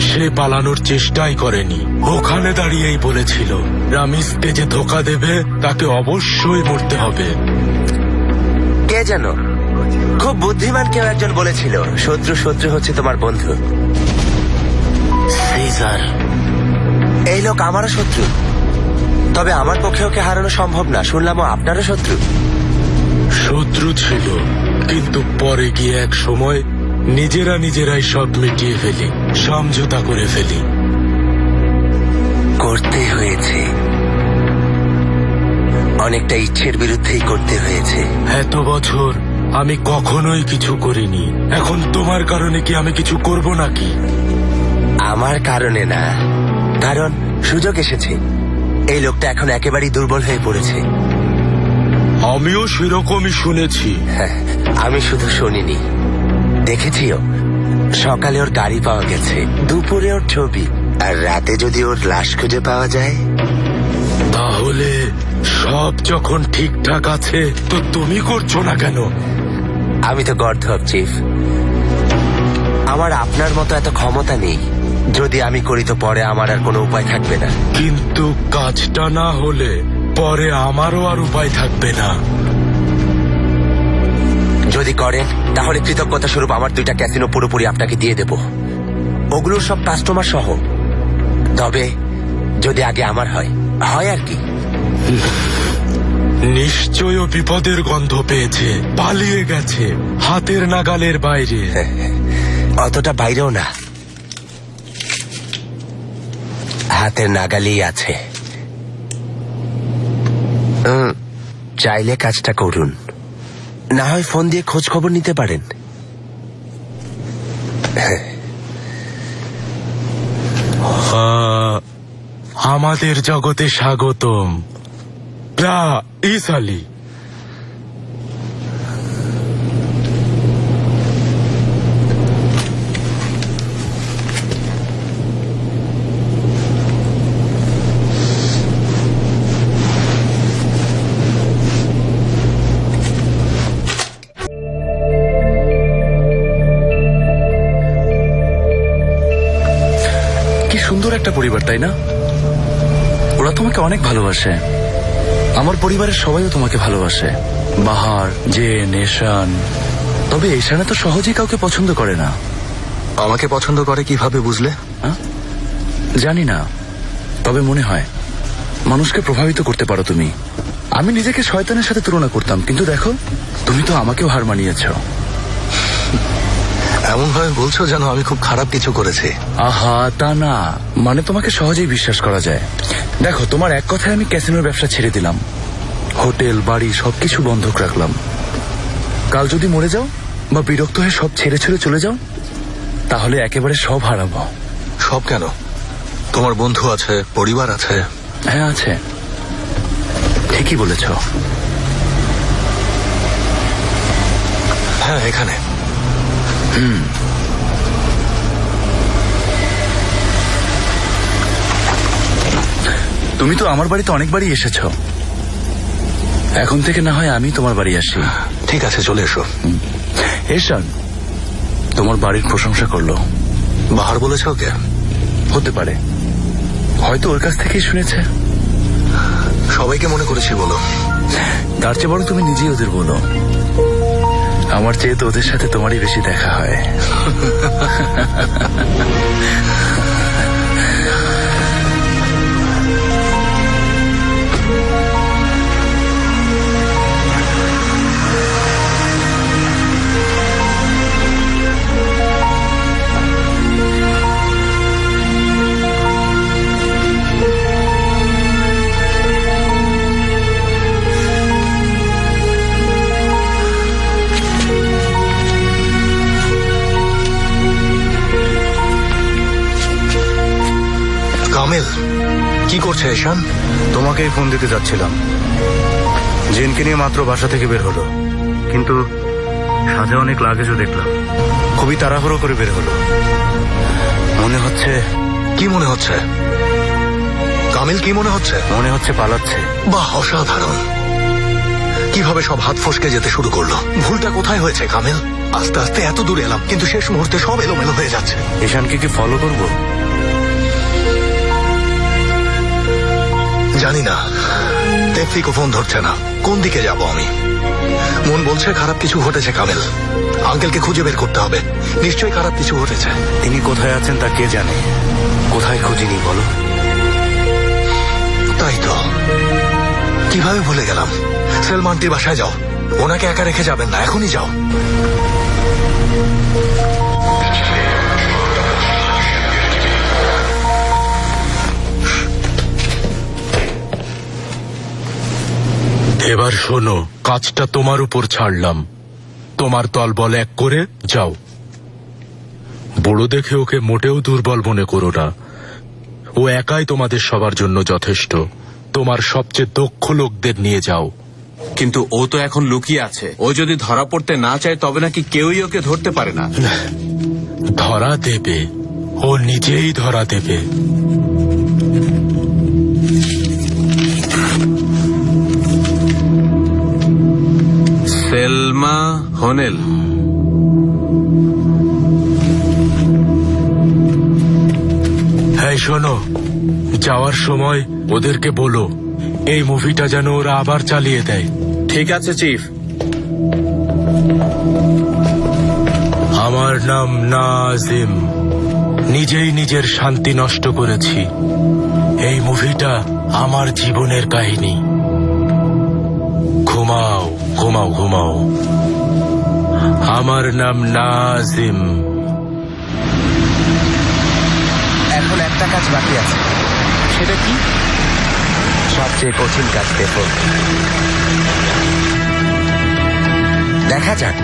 সে পালানোর চেষ্টাই করেনি। ওখানে দাঁড়িয়েই বলেছিল রামিসকে যে ধোকা দেবে তাকে অবশ্যই মরতে হবে। কে যেন খুব বুদ্ধিমান কেউ একজন বলেছিল শত্রু হচ্ছে তোমার বন্ধু। সিজার। এই লোক আমারও শত্রু, তবে আমার পক্ষে ওকে হারানো সম্ভব না। শুনলাম ও আপনারও শত্রু ছিল, কিন্তু পরে গিয়ে এক সময় নিজেরাই সব মিটিয়ে ফেলি, সমঝোতা করে ফেলি। করতে হয়েছে, অনেকটা ইচ্ছের বিরুদ্ধেই করতে হয়েছে। এত বছর আমি কখনোই কিছু করিনি, এখন তোমার কারণে কি আমি কিছু করব নাকি? আমার কারণে না, কারণ সুযোগ এসেছে। এই লোকটা এখন একেবারেই দুর্বল হয়ে পড়েছে। আমিও সেরকমই শুনেছি। আমি শুধু শুনিনি, দেখেছিও। সকালে ওর গাড়ি পাওয়া গেছে, দুপুরে ওর ছবি, আর রাতে যদি ওর লাশ খুঁজে পাওয়া যায়। তাহলে সব যখন ঠিকঠাক আছে তো তুমি করছো না কেন? আমি তো গর্ধব চিফ, আমার আপনার মতো এত ক্ষমতা নেই। যদি আমি করি তো পরে আমার আর কোনো উপায় থাকবে না। কিন্তু কাজটা না হলে পরে আমারও আর উপায় থাকবে না। যদি করেন তাহলে কৃতজ্ঞতা স্বরূপ আমার 2টা ক্যাসিনো পুরোপুরি আপনাকে দিয়ে দেব, ওগুলোর সব কাস্টমার সহ। তবে যদি আগে আমার হয় আর কি। নিশ্চয় বিপদের গন্ধ পেয়েছে, পালিয়ে গেছে হাতের নাগালের বাইরে। অতটা বাইরেও না, হাতের নাগালেই আছে। চাইলে কাজটা করুন, না হয় ফোন দিয়ে খোঁজ খবর নিতে পারেন। আমাদের জগতে স্বাগতম ইসালি। কি সুন্দর একটা পরিবার, তাই না? ওরা তোমাকে অনেক ভালোবাসে। আমার পরিবারের সবাইও তোমাকে ভালোবাসে। বাহার, জেন, এশান। তবে এশানে তো সহজেই কাউকে পছন্দ করে না। আমাকে পছন্দ করে কিভাবে বুঝলে? জানি না, তবে মনে হয় মানুষকে প্রভাবিত করতে পারো তুমি। আমি নিজেকে শয়তানের সাথে তুলনা করতাম, কিন্তু দেখো তুমি তো আমাকেও হার মানিয়েছ। এমন ভাবে বলছো যেন আমি খুব খারাপ কিছু করেছি। আহা, তা না, মানে তোমাকে সহজেই বিশ্বাস করা যায়। দেখো, তোমার এক কথায় আমি ক্যাসিনোর ব্যবসা ছেড়ে দিলাম, হোটেল বাড়ি সবকিছু বন্ধক রাখলাম। কাল যদি মরে যাও বা বিরক্ত হয়ে সব ছেড়ে চলে যাও, তাহলে একেবারে সব হারাবো। সব কেন? তোমার বন্ধু আছে, পরিবার আছে। হ্যাঁ আছে, ঠিকই বলেছ। হ্যাঁ, এখানে। তুমি তো আমার বাড়িতে অনেকবারই এসেছ, এখন থেকে না হয় আমি তোমার বাড়ি আসি। ঠিক আছে, চলে এসো। এশান তোমার বাড়ির প্রশংসা করলো। বাহার বলেছে ওকে? হতে পারে, হয়তো ওর কাছ থেকেই শুনেছে। সবাইকে মনে করেছি বলো। তার চেয়ে বরং তুমি নিজেই ওদের বলো। আমার চেয়ে তো ওদের সাথে তোমারই বেশি দেখা হয়। কি করছে ঈশান? তোমাকেই ফোন দিতে যাচ্ছিলাম। জেনকে নিয়ে মাত্র বাসা থেকে বের হলো, কিন্তু সাথে অনেক লাগেজও দেখলাম। খুবই তাড়াহুড়ো করে বের হলো। মনে হচ্ছে। কি মনে হচ্ছে কামিল? কি মনে হচ্ছে? মনে হচ্ছে পালাচ্ছে। বাহ, অসাধারণ। কিভাবে সব হাত ফসকে যেতে শুরু করলো? ভুলটা কোথায় হয়েছে কামিল? আস্তে আস্তে এত দূরে এলাম, কিন্তু শেষ মুহূর্তে সব এলোমেলো হয়ে যাচ্ছে। ঈশানকে কি ফলো করবো? জানি না, তেফরিকও ফোন ধরছে না। কোন দিকে যাব আমি? মন বলছে খারাপ কিছু ঘটেছে কামিল। আঙ্কেলকে খুঁজে বের করতে হবে, নিশ্চয়ই খারাপ কিছু ঘটেছে। তিনি কোথায় আছেন তা কে জানে। কোথায় খুঁজিনি বলো? তাই তো, কিভাবে ভুলে গেলাম। সেলমানটির বাসায় যাও, ওনাকে একা রেখে যাবেন না, এখনই যাও। এবার শোনো, কাজটা তোমার উপর ছাড়লাম। তোমার দলবল এক করে যাও। বড় দেখে ওকে মোটেও দুর্বল মনে করো না। ও একাই তোমাদের সবার জন্য যথেষ্ট। তোমার সবচেয়ে দক্ষ লোকদের নিয়ে যাও। কিন্তু ও তো এখন লুকিয়ে আছে। ও যদি ধরা পড়তে না চায় তবে নাকি কেউই ওকে ধরতে পারে না। ধরা দেবে, ও নিজেই ধরা দেবে। সেলমা হোনেল। হ্যাঁ শোনো, যাওয়ার সময় ওদেরকে বলো এই মুভিটা যেন ওরা আবার চালিয়ে দেয়। ঠিক আছে চিফ। আমার নাম নাজিম। নিজেই নিজের শান্তি নষ্ট করেছি। এই মুভিটা আমার জীবনের কাহিনী। ঘুমাও ঘুমাও ঘুমাও। আমার নাম নাজিম। এখন একটা কাজ বাকি আছে। সেটা কি? সবচেয়ে কঠিন কাজ দেখো। দেখা যাক।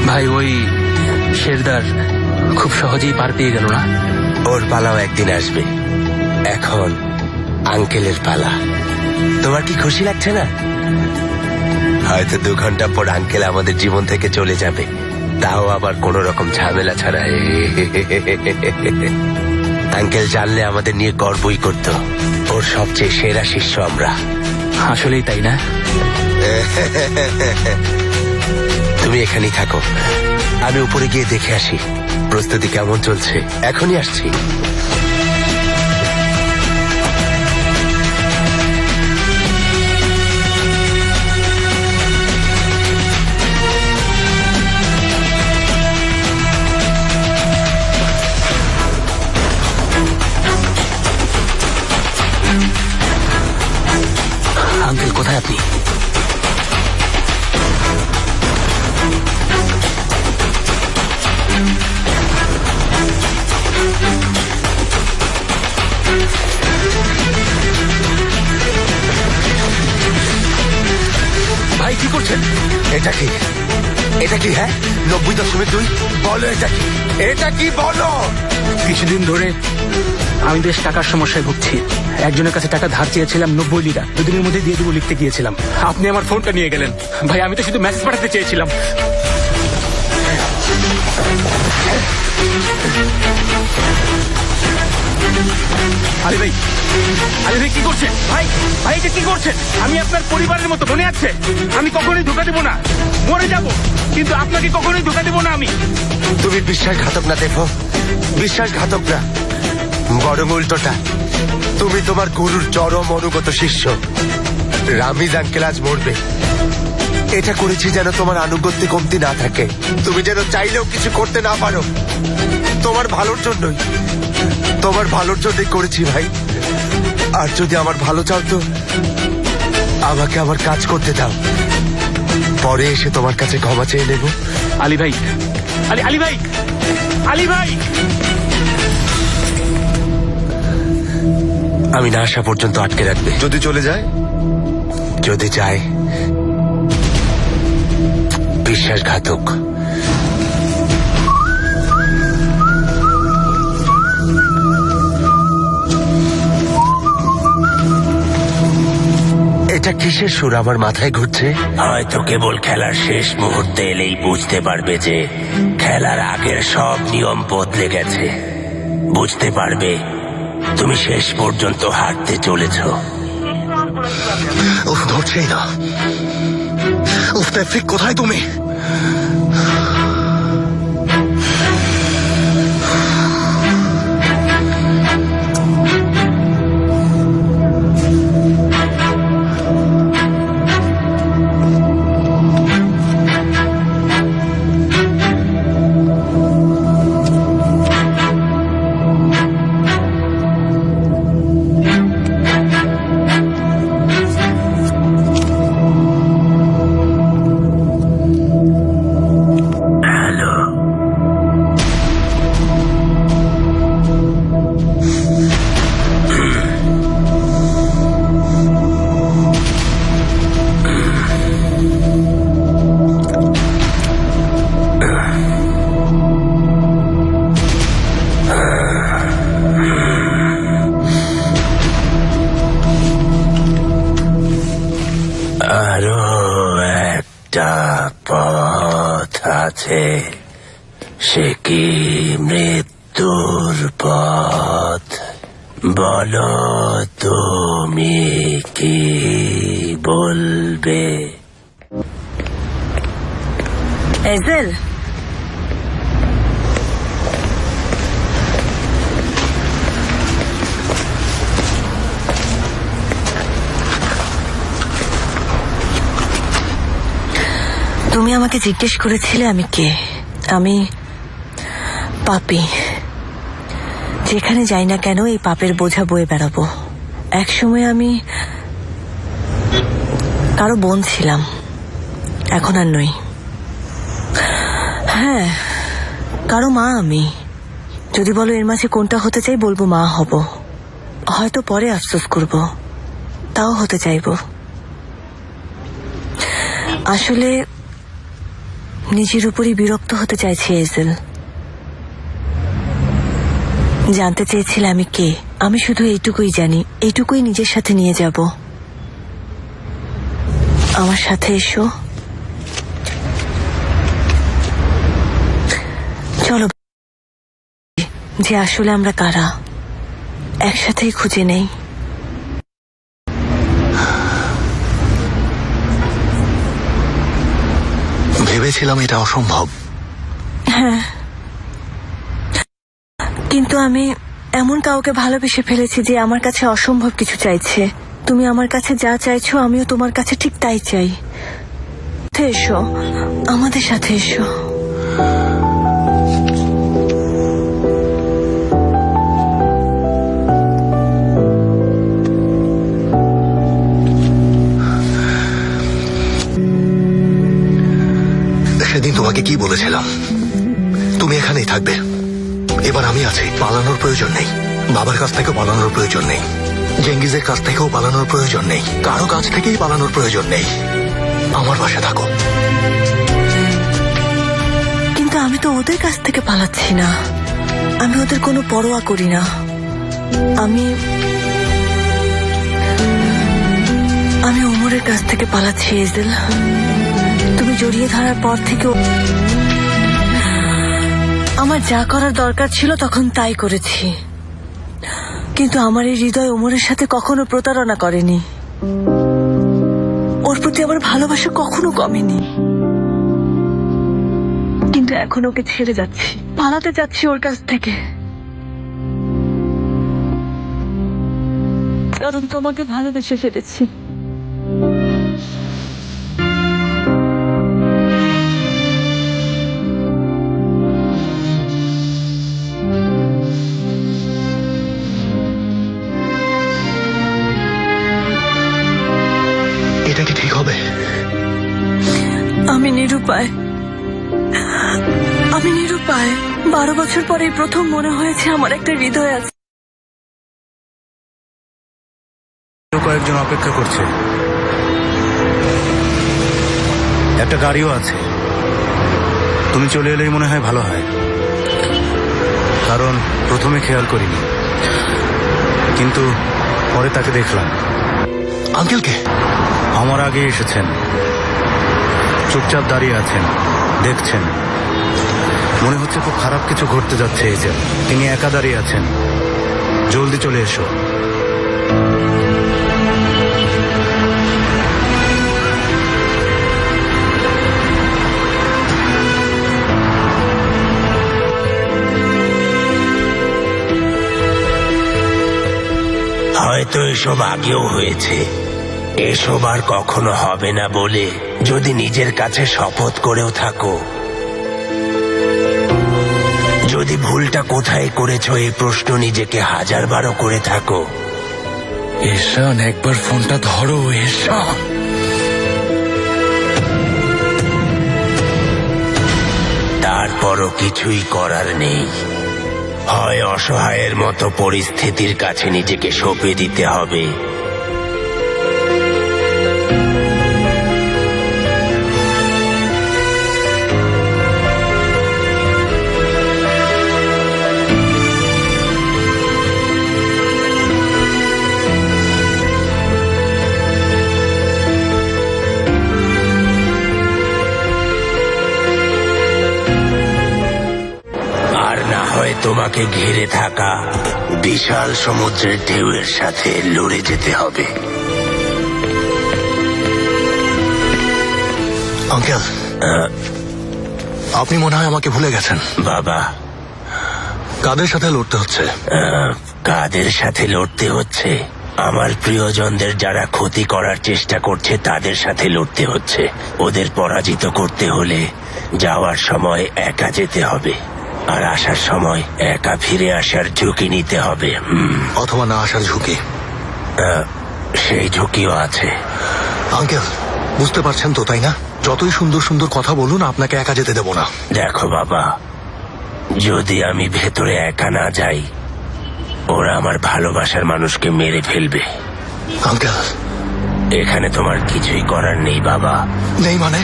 ভাই, ওই শেরদার খুব সহজেই পার পেয়ে গেল না? ওর পালাও একদিন আসবে। এখন আঙ্কেলের পালা। তোমার কি খুশি লাগছে না? হয়তো 2 ঘন্টা পর আঙ্কেল আমাদের জীবন থেকে চলে যাবে, তাও আবার কোন রকম ঝামেলা ছাড়া। আঙ্কেল জানলে আমাদের নিয়ে গর্বই করত। ওর সবচেয়ে সেরা শিষ্য আমরা। আসলেই তাই না? তুমি এখানেই থাকো, আমি উপরে গিয়ে দেখে আসি প্রস্তুতি কেমন চলছে। এখনই আসছি। আঙ্কেল কোথায় আপনি? ভাই কি করছেন? এটা কি? এটা কি? হ্যাঁ, 90.2। বলো এটা কি? এটা কি বলো? কিছুদিন ধরে আমি বেশ টাকার সমস্যায় ভুগছি। একজনের কাছে টাকা ধার চেয়েছিলাম 90 লিরা। 2 দিনের মধ্যে দিয়ে দেবো লিখতে গিয়েছিলাম। আপনি আমার ফোনটা নিয়ে গেলেন। ভাই, আমি তো শুধু মেসেজ পাঠাতে চেয়েছিলাম। আরে ভাই, আরে ভাই কি করছেন? ভাই ভাই এটা কি করছেন? আমি আপনার পরিবারের মতো, মনে আছে? আমি কখনোই ধোকা দেবো না। মরে যাব, কিন্তু আপনাকে কখনোই ধোকা দেবো না আমি। তুমি বিশ্বাসঘাতক না দেখো, বিশ্বাসঘাতক না, বরং উল্টোটা। তুমি তোমার গুরুর চরম অনুগত শিষ্য। রামিজ আঙ্কেল আজ মরবে, এটা করেছি যেন তোমার আনুগত্যে কমতি না থাকে। তুমি যেন চাইলেও কিছু করতে না পারো। তোমার ভালোর জন্যই, তোমার ভালোর জন্যই করেছি ভাই। আর যদি আমার ভালো চাও তো আমাকে আমার কাজ করতে দাও, পরে এসে তোমার কাছে ক্ষমা চেয়ে নেব। আলী ভাই, আলী ভাই, আলী ভাই। আমি না আসা পর্যন্ত আটকে রাখবে। যদি চলে যায়? যদি যায়, বিশ্বাসঘাতক। এটা কিসের সুর আমার মাথায় ঘুরছে? হয়তো কেবল খেলার শেষ মুহূর্তে এলেই বুঝতে পারবে যে খেলার আগের সব নিয়ম বদলে গেছে। বুঝতে পারবে তুমি শেষ পর্যন্ত হারতে চলেছ। উফ, ধরছেই না। উফ, ট্রাফিক কোথায় তুমি? আরো একটা পথ আছে, সে কি মৃত্যুর পথ? বলো তুমি কি বলবে? এজেল, তুমি আমাকে জিজ্ঞেস করেছিলে আমি কে। আমি পাপী। যেখানে যাই না কেন এই পাপের বোঝা বয়ে বেড়াবো। একসময় আমি কারো বোন ছিলাম, এখন আর নই। হ্যাঁ, কারো মা আমি। যদি বলো এর মাঝে কোনটা হতে চাই, বলবো মা হব। হয়তো পরে আফসোস করব, তাও হতে চাইব। আসলে নিজের উপরই বিরক্ত হতে চাইছি এজেল। জানতে চেয়েছিলে আমি কে। আমি শুধু এইটুকুই জানি, এইটুকুই নিজের সাথে নিয়ে যাব। আমার সাথে এসো। চলো, যে আসলে আমরা কারা একসাথেই খুঁজে নেই। ভেবেছিলাম এটা অসম্ভব। হ্যাঁ, কিন্তু আমি এমন কাউকে ভালোবেসে ফেলেছি যে আমার কাছে অসম্ভব কিছু চাইছে। তুমি আমার কাছে যা চাইছো আমিও তোমার কাছে ঠিক তাই চাই। এসো, আমাদের সাথে এসো। সেদিন তোমাকে কি বলেছিলাম? তুমি এখানেই থাকবে। এবার আমি আছি, পালানোর প্রয়োজন নেই। বাবার কাছ থেকেও পালানোর প্রয়োজন নেই, জেঙ্গিজের কাছ থেকেও পালানোর প্রয়োজন নেই, কারো কাছ থেকেই পালানোর প্রয়োজন নেই। আমার পাশে থাকো। কিন্তু আমি তো ওদের কাছ থেকে পালাচ্ছি না। আমি ওদের কোনো পরোয়া করি না। আমি ওমরের কাছ থেকে পালাচ্ছি এজেল। তুমি জড়িয়ে ধরার পর থেকে আমার যা করার দরকার ছিল তখন তাই করেছি। কিন্তু আমার এই হৃদয় ওমরের সাথে কখনো প্রতারণা করেনি। ওর প্রতি আমার ভালোবাসা কখনো কমেনি। কিন্তু এখন ওকে ছেড়ে যাচ্ছি, পালাতে যাচ্ছি ওর কাছ থেকে। কারণ তোমাকে ভালোবেসে ফেলেছি। এটা কি ঠিক হবে? আমি নিরুপায়। 12 বছর পরে প্রথম মনে হয়েছে আমার একটা হৃদয় আছে। কয়েকজন অপেক্ষা করছে, একটা গাড়িও আছে। তুমি চলে এলেই মনে হয় ভালো হয়, কারণ প্রথমে খেয়াল করিনি, কিন্তু পরে তাকে দেখলাম। আঙ্কেলকে? আমার আগে এসেছেন, চুপচাপ দাঁড়িয়ে আছেন, দেখছেন। মনে হচ্ছে খুব খারাপ কিছু ঘটতে যাচ্ছে এজেল। তিনি একা দাঁড়িয়ে আছেন। জলদি চলে এসো। হয়তো এসব আগেও হয়েছে, এসব আর কখনো হবে না বলে যদি নিজের কাছে শপথ করেও থাকো, যদি ভুলটা কোথায় করেছো এই প্রশ্ন নিজেকে 1000বারও করে থাকো। ঈশান, একবার ফোনটা ধরো ঈশান। তারপরও কিছুই করার নেই। হয় অসহায়ের মতো পরিস্থিতির কাছে নিজেকে সঁপে দিতে হবে, তোমাকে ঘিরে থাকা বিশাল সমুদ্রের ঢেউয়ের সাথে লড়ে যেতে হবে। আঙ্কেল, আপনি মনে হয় আমাকে ভুলে গেছেন। বাবা, কাদের সাথে লড়তে হচ্ছে? কাদের সাথে লড়তে হচ্ছে? আমার প্রিয়জনদের যারা ক্ষতি করার চেষ্টা করছে তাদের সাথে লড়তে হচ্ছে। ওদের পরাজিত করতে হলে যাওয়ার সময় একা যেতে হবে, আর আসার সময় একা ফিরে আসার ঝুঁকি নিতে হবে। অথবা না আসার ঝুঁকি? সেই ঝুঁকিও আছে। আঙ্কেল, বুঝতে পারছেন তো, তাই না? যতই সুন্দর সুন্দর কথা বলুন, আপনাকে একা যেতে দেব না। দেখো বাবা, যদি আমি ভেতরে একা না যাই, ওরা আমার ভালোবাসার মানুষকে মেরে ফেলবে। আঙ্কেল, এখানে তোমার কিছুই করার নেই বাবা। নেই মানে?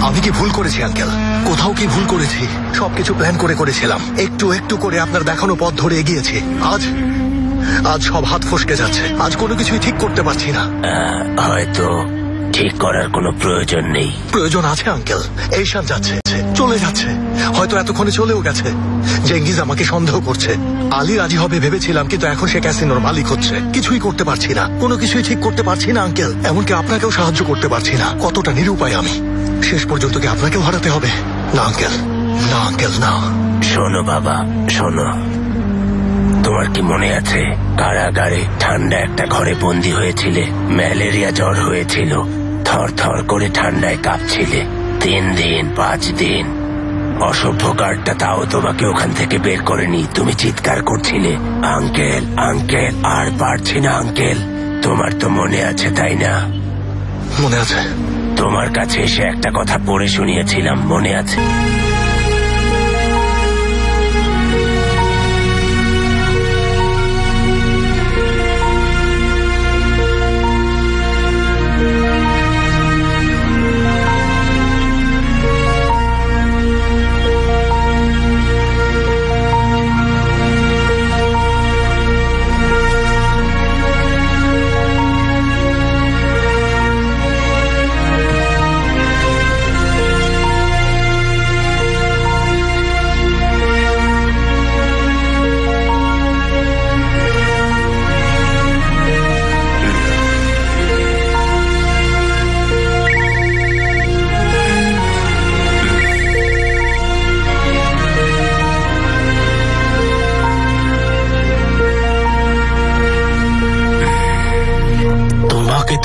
আমি কি ভুল করেছি আঙ্কেল? কোথাও কি ভুল করেছি? সবকিছু প্ল্যান করে করেছিলাম, একটু একটু করে আপনার দেখানো পথ ধরে এগিয়েছি। আজ সব হাত ফসকে যাচ্ছে। আজ কোনো কিছুই ঠিক করতে পারছি না। হয়তো ঠিক করার কোনো প্রয়োজন নেই। প্রয়োজন আছে আঙ্কেল। ঈশান যাচ্ছে, চলে যাচ্ছে, হয়তো এতক্ষণে চলেও গেছে। জেঙ্গিজ আমাকে সন্দেহ করছে। আলী রাজি হবে ভেবেছিলাম, কিন্তু এখন সে ক্যাসিনোর মালিক হচ্ছে। কিছুই করতে পারছি না, কোনো কিছুই ঠিক করতে পারছি না আঙ্কেল। এমনকি আপনাকেও সাহায্য করতে পারছি না। কতটা নিরুপায় আমি। শেষ পর্যন্ত কি আপনাকেও হারাতে হবে? না আঙ্কেল, না আঙ্কেল, না। শোনো বাবা, শোনো। তোমার কি মনে আছে কারাগারে ঠান্ডা একটা ঘরে বন্দী হয়েছিলে? ম্যালেরিয়া জ্বর হয়েছিল, থর থর করে ঠান্ডায় কাঁপছিলে 3 দিন 5 দিন। অসভ্য গার্ডটা তাও তোমাকে ওখান থেকে বের করেনি। তুমি চিৎকার করছিলে, আঙ্কেল আঙ্কেল, আর পারছি না আঙ্কেল। তোমার তো মনে আছে তাই না? মনে আছে। তোমার কাছে এসে একটা কথা পড়ে শুনিয়েছিলাম, মনে আছে?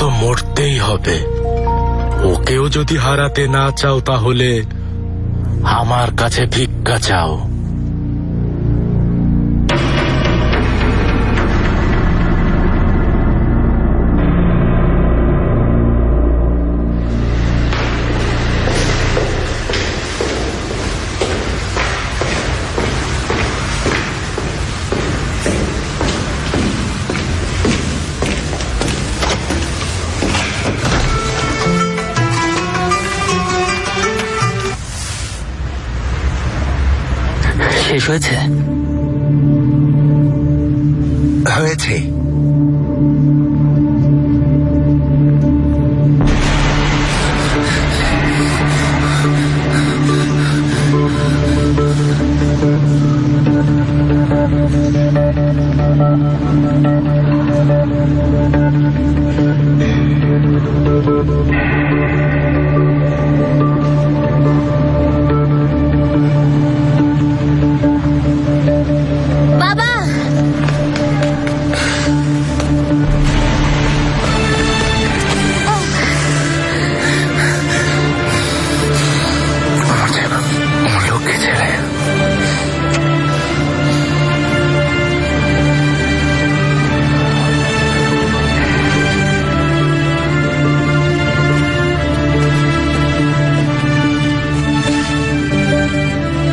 তো মরতেই হবে। ওকেও যদি হারাতে না চাও, তাহলে আমার কাছে ভিক্ষা চাও। শেষ হয়েছে? হয়েছে। বাবা, আমার লক্ষ্মী ছেলে।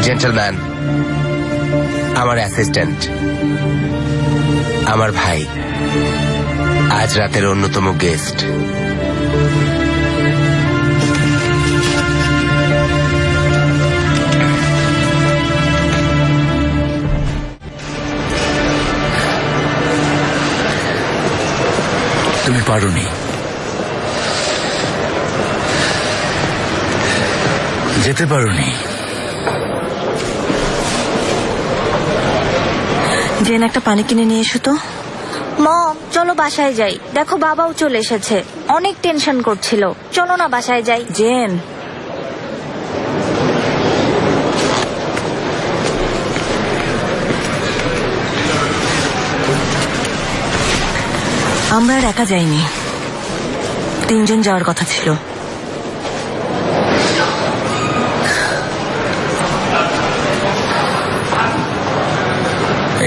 জেন্টলম্যান, আমার অ্যাসিস্ট্যান্ট, আমার ভাই, আজ রাতের অন্যতম গেস্ট। তুমি পারোনি, যেতে পারোনি। জেন, একটা পানি কিনে নিয়ে এসো তো। মম, চলো বাসায় যাই। দেখো বাবাও চলে এসেছে, অনেক টেনশন করছিল। চলো না বাসায় যাই। জেন, আমরা আর একা যাইনি, 3 জন যাওয়ার কথা ছিল।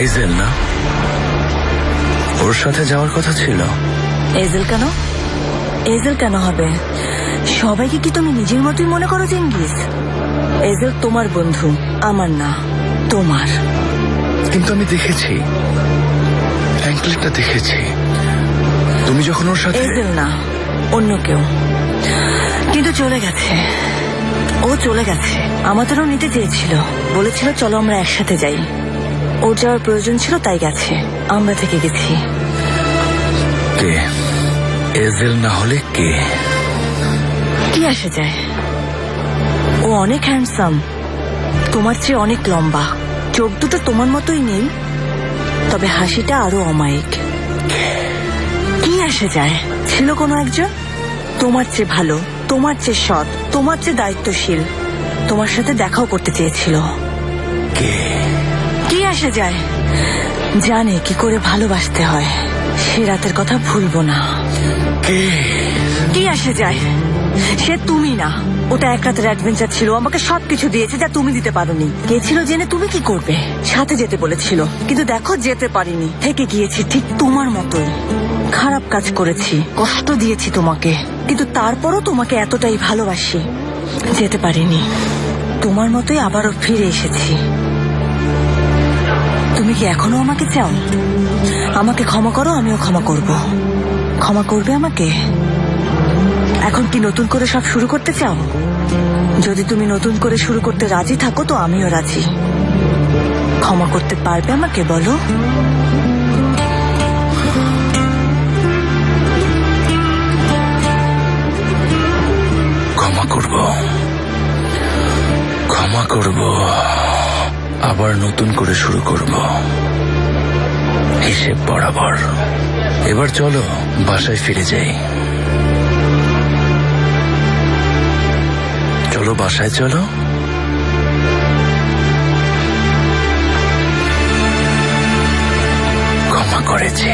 এইজেল না, ওর সাথে যাওয়ার কথা ছিল। এজেল কেন? এজেল কেন হবে? সবাইকে কি তুমি নিজের মতোই মনে করো চেঙ্গিস? এজেল তোমার বন্ধু, আমার না, তোমার। কিন্তু আমি দেখেছি, অ্যাঙ্কলেটটা দেখেছি, তুমি যখন ওর সাথে। এজেল না, অন্য কেউ, কিন্তু চলে গেছে। ও চলে গেছে। আমাদেরও নিতে চেয়েছিল, বলেছিল চলো আমরা একসাথে যাই। ওর যাওয়ার প্রয়োজন ছিল তাই গেছে, আমরা থেকে গেছি। কে? এজেল না হলে কে? কি আসে যায়? ও অনেক হ্যান্ডসাম, তোমার চেয়ে অনেক লম্বা, চোখ দুটো তোমার মতোই নীল, তবে হাসিটা আরো অমায়িক। কি আসে যায়? ছিল কোনো একজন তোমার চেয়ে ভালো, তোমার চেয়ে সৎ, তোমার চেয়ে দায়িত্বশীল, তোমার সাথে দেখাও করতে চেয়েছিল। কি আসে যায়? জানে কি করে ভালোবাসতে হয়, সে রাতের কথা ভুলবো না। কি আসে যায়? সে তুমি না, ওটা এক রাতের অ্যাডভেঞ্চার ছিল, আমাকে সবকিছু দিয়েছে যা তুমি দিতে পারোনি। গেছিল জেনে তুমি কি করবে, সাথে যেতে বলেছিল, কিন্তু দেখো যেতে পারিনি, থেকে গিয়েছি ঠিক তোমার মতোই। খারাপ কাজ করেছি, কষ্ট দিয়েছি তোমাকে, কিন্তু তারপরও তোমাকে এতটাই ভালোবাসি, যেতে পারিনি। তোমার মতোই আবারও ফিরে এসেছি। তুমি কি এখনো আমাকে চাও? আমাকে ক্ষমা করো, আমিও ক্ষমা করব। ক্ষমা করবে আমাকে? এখন কি নতুন করে সব শুরু করতে চাও? যদি তুমি নতুন করে শুরু করতে রাজি থাকো তো আমিও রাজি। ক্ষমা করতে পারবে আমাকে, বলো? ক্ষমা করব, ক্ষমা করব, আবার নতুন করে শুরু করব, হিসেব বরাবর। এবার চলো বাসায় ফিরে যাই। চলো বাসায় চলো। ক্ষমা করেছি।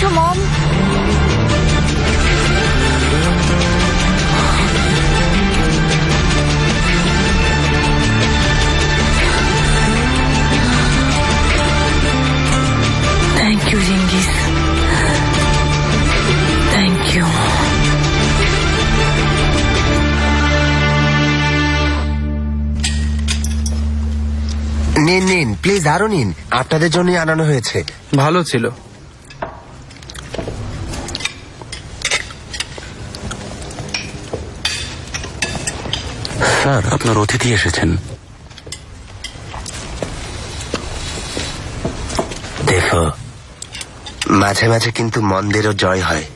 ইউ মম। Thank you Genghis, thank you. নিন নিন প্লিজ, আরো নিন, আপনাদের জন্যই আনানো হয়েছে। ভালো ছিল। স্যার, আপনার অতিথি এসেছেন। দেখো, মাঝে মাঝে কিন্তু মন্দেরও জয় হয়।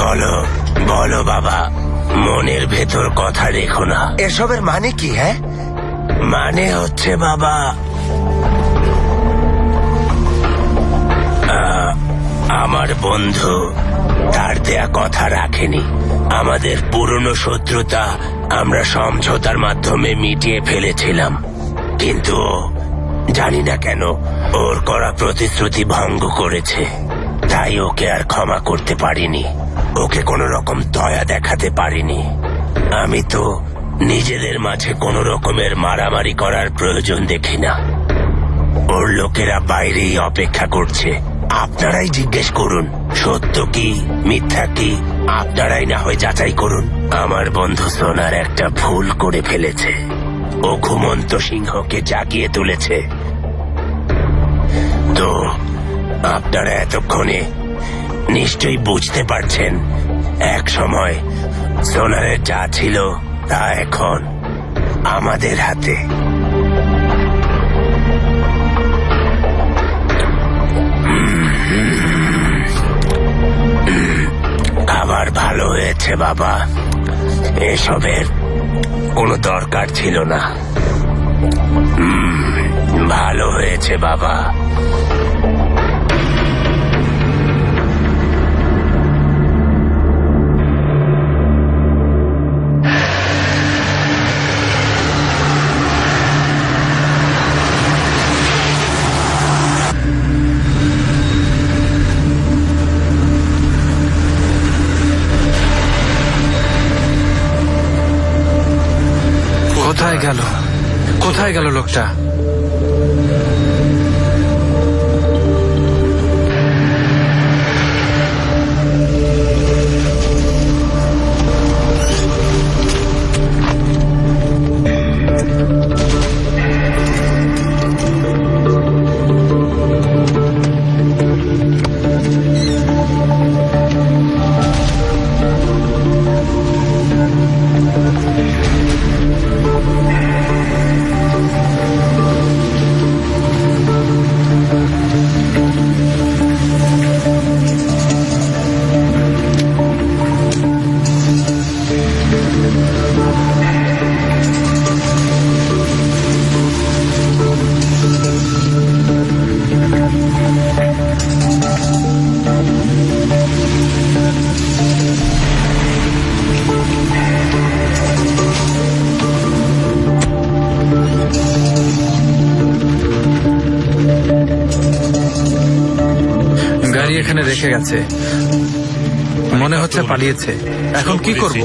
বলো বলো বাবা, মনের ভেতর কথা রেখো না। এসবের মানে কি? হ্যাঁ, মানে হচ্ছে বাবা, আমার বন্ধু তার দেয়া কথা রাখেনি। আমাদের পুরনো শত্রুতা আমরা সমঝোতার মাধ্যমে মিটিয়ে ফেলেছিলাম, কিন্তু জানি না কেন ওর করা প্রতিশ্রুতি ভঙ্গ করেছে। তাই ওকে আর ক্ষমা করতে পারিনি, ওকে কোনো রকম দয়া দেখাতে পারিনি। আমি তো নিজেদের মাঝে কোনো রকমের মারামারি করার প্রয়োজন দেখি না। ওর লোকেরা বাইরেই অপেক্ষা করছে। আপনারাই জিজ্ঞেস করুন, সত্য কি মিথ্যা কি, আপনারাই না হয় যাচাই করুন। আমার বন্ধু সোনার একটা ভুল করে ফেলেছে। ও ঘুমন্ত সিংহকে জাগিয়ে তুলেছে। তো আপনারা এতক্ষণে নিশ্চয়ই বুঝতে পারছেন, এক সময় সোনারের যা ছিল তা এখন আমাদের হাতে। খাবার ভালো হয়েছে বাবা, এসবের কোনো দরকার ছিল না। ভালো হয়েছে বাবা। কোথায় গেল লোকটা? গাড়ি এখানে রেখে গেছে, মনে হচ্ছে পালিয়েছে। এখন কি করব?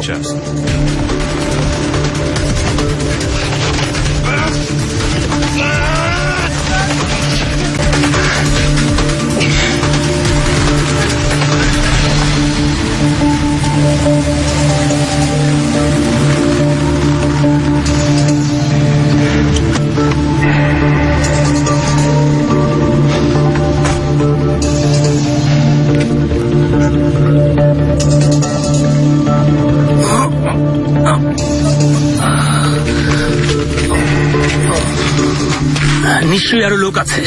নিশ্চয়ই আরো লোক আছে,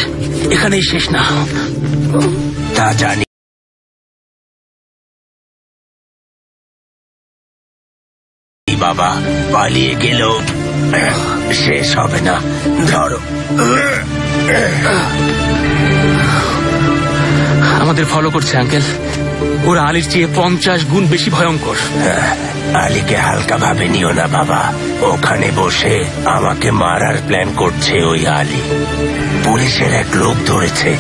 এখানেই শেষ না। তা জানি বাবা, পালিয়ে গেলেও শেষ হবে না। ধরো। আমাদের ফলো করছে আঙ্কেল। ওরা আলীর চেয়ে 50 গুণ বেশি ভয়ঙ্কর। আলীকে হালকা ভাবে নিও না বাবা, ওখানে বসে আমাকে মারার প্ল্যান করছে ওই আলী। পুলিশের এক লোক ধরেছে,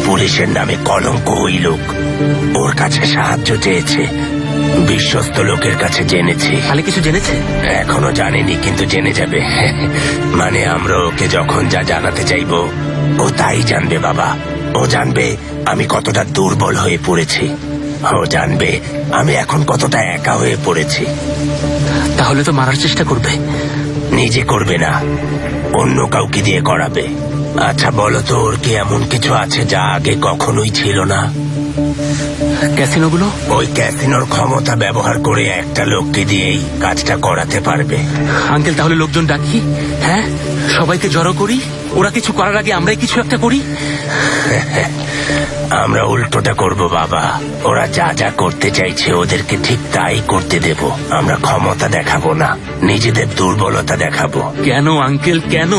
পুলিশের নামে কলঙ্ক ওই লোক। ওর কাছে সাহায্য চেয়েছে, বিশ্বস্ত লোকের কাছে জেনেছি। আলী কিছু জেনেছে? এখনো জানেনি, কিন্তু জেনে যাবে। মানে আমরা ওকে যখন যা জানাতে চাইব ও তাই জানবে বাবা। ও জানবে আমি কতটা দুর্বল হয়ে পড়েছি, ও জানবে আমি এখন কতটা একা হয়ে পড়েছি। তাহলে তো মারার চেষ্টা করবে। নিজে করবে না, অন্য কাউকে দিয়ে করাবে। আচ্ছা বলো তো, ওর কি এমন কিছু আছে যা আগে কখনোই ছিল না? ক্যাসিনোগুলো? ওই ক্যাসিনোর ক্ষমতা ব্যবহার করে একটা লোককে দিয়েই কাজটা করাতে পারবে। আঙ্কেল তাহলে লোকজন ডাকি, হ্যাঁ, সবাইকে জড়ো করি, ওরা কিছু করার আগে আমরাই কিছু একটা করি। আমরা উল্টোটা করব বাবা। ওরা যা যা করতে চাইছে ওদেরকে ঠিক তাই করতে দেব। আমরা ক্ষমতা দেখাবো না, নিজেদের দুর্বলতা দেখাবো। কেন আঙ্কেল, কেন?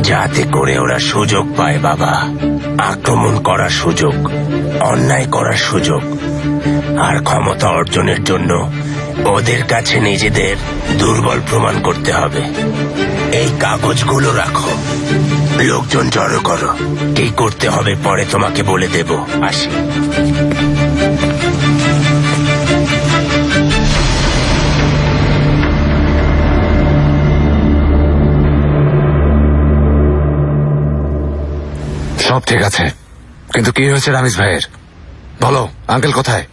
যাতে করে ওরা সুযোগ পায় বাবা, আক্রমণ করার সুযোগ, অন্যায় করার সুযোগ। আর ক্ষমতা অর্জনের জন্য ওদের কাছে নিজেদের দুর্বল প্রমাণ করতে হবে। এই কাগজগুলো রাখো, লোকজন জড়ো করো। কি করতে হবে পরে তোমাকে বলে দেব। আসি। সব ঠিক আছে, কিন্তু কি হয়েছে রামিজ ভাইয়ের? বলো, আঙ্কেল কোথায়?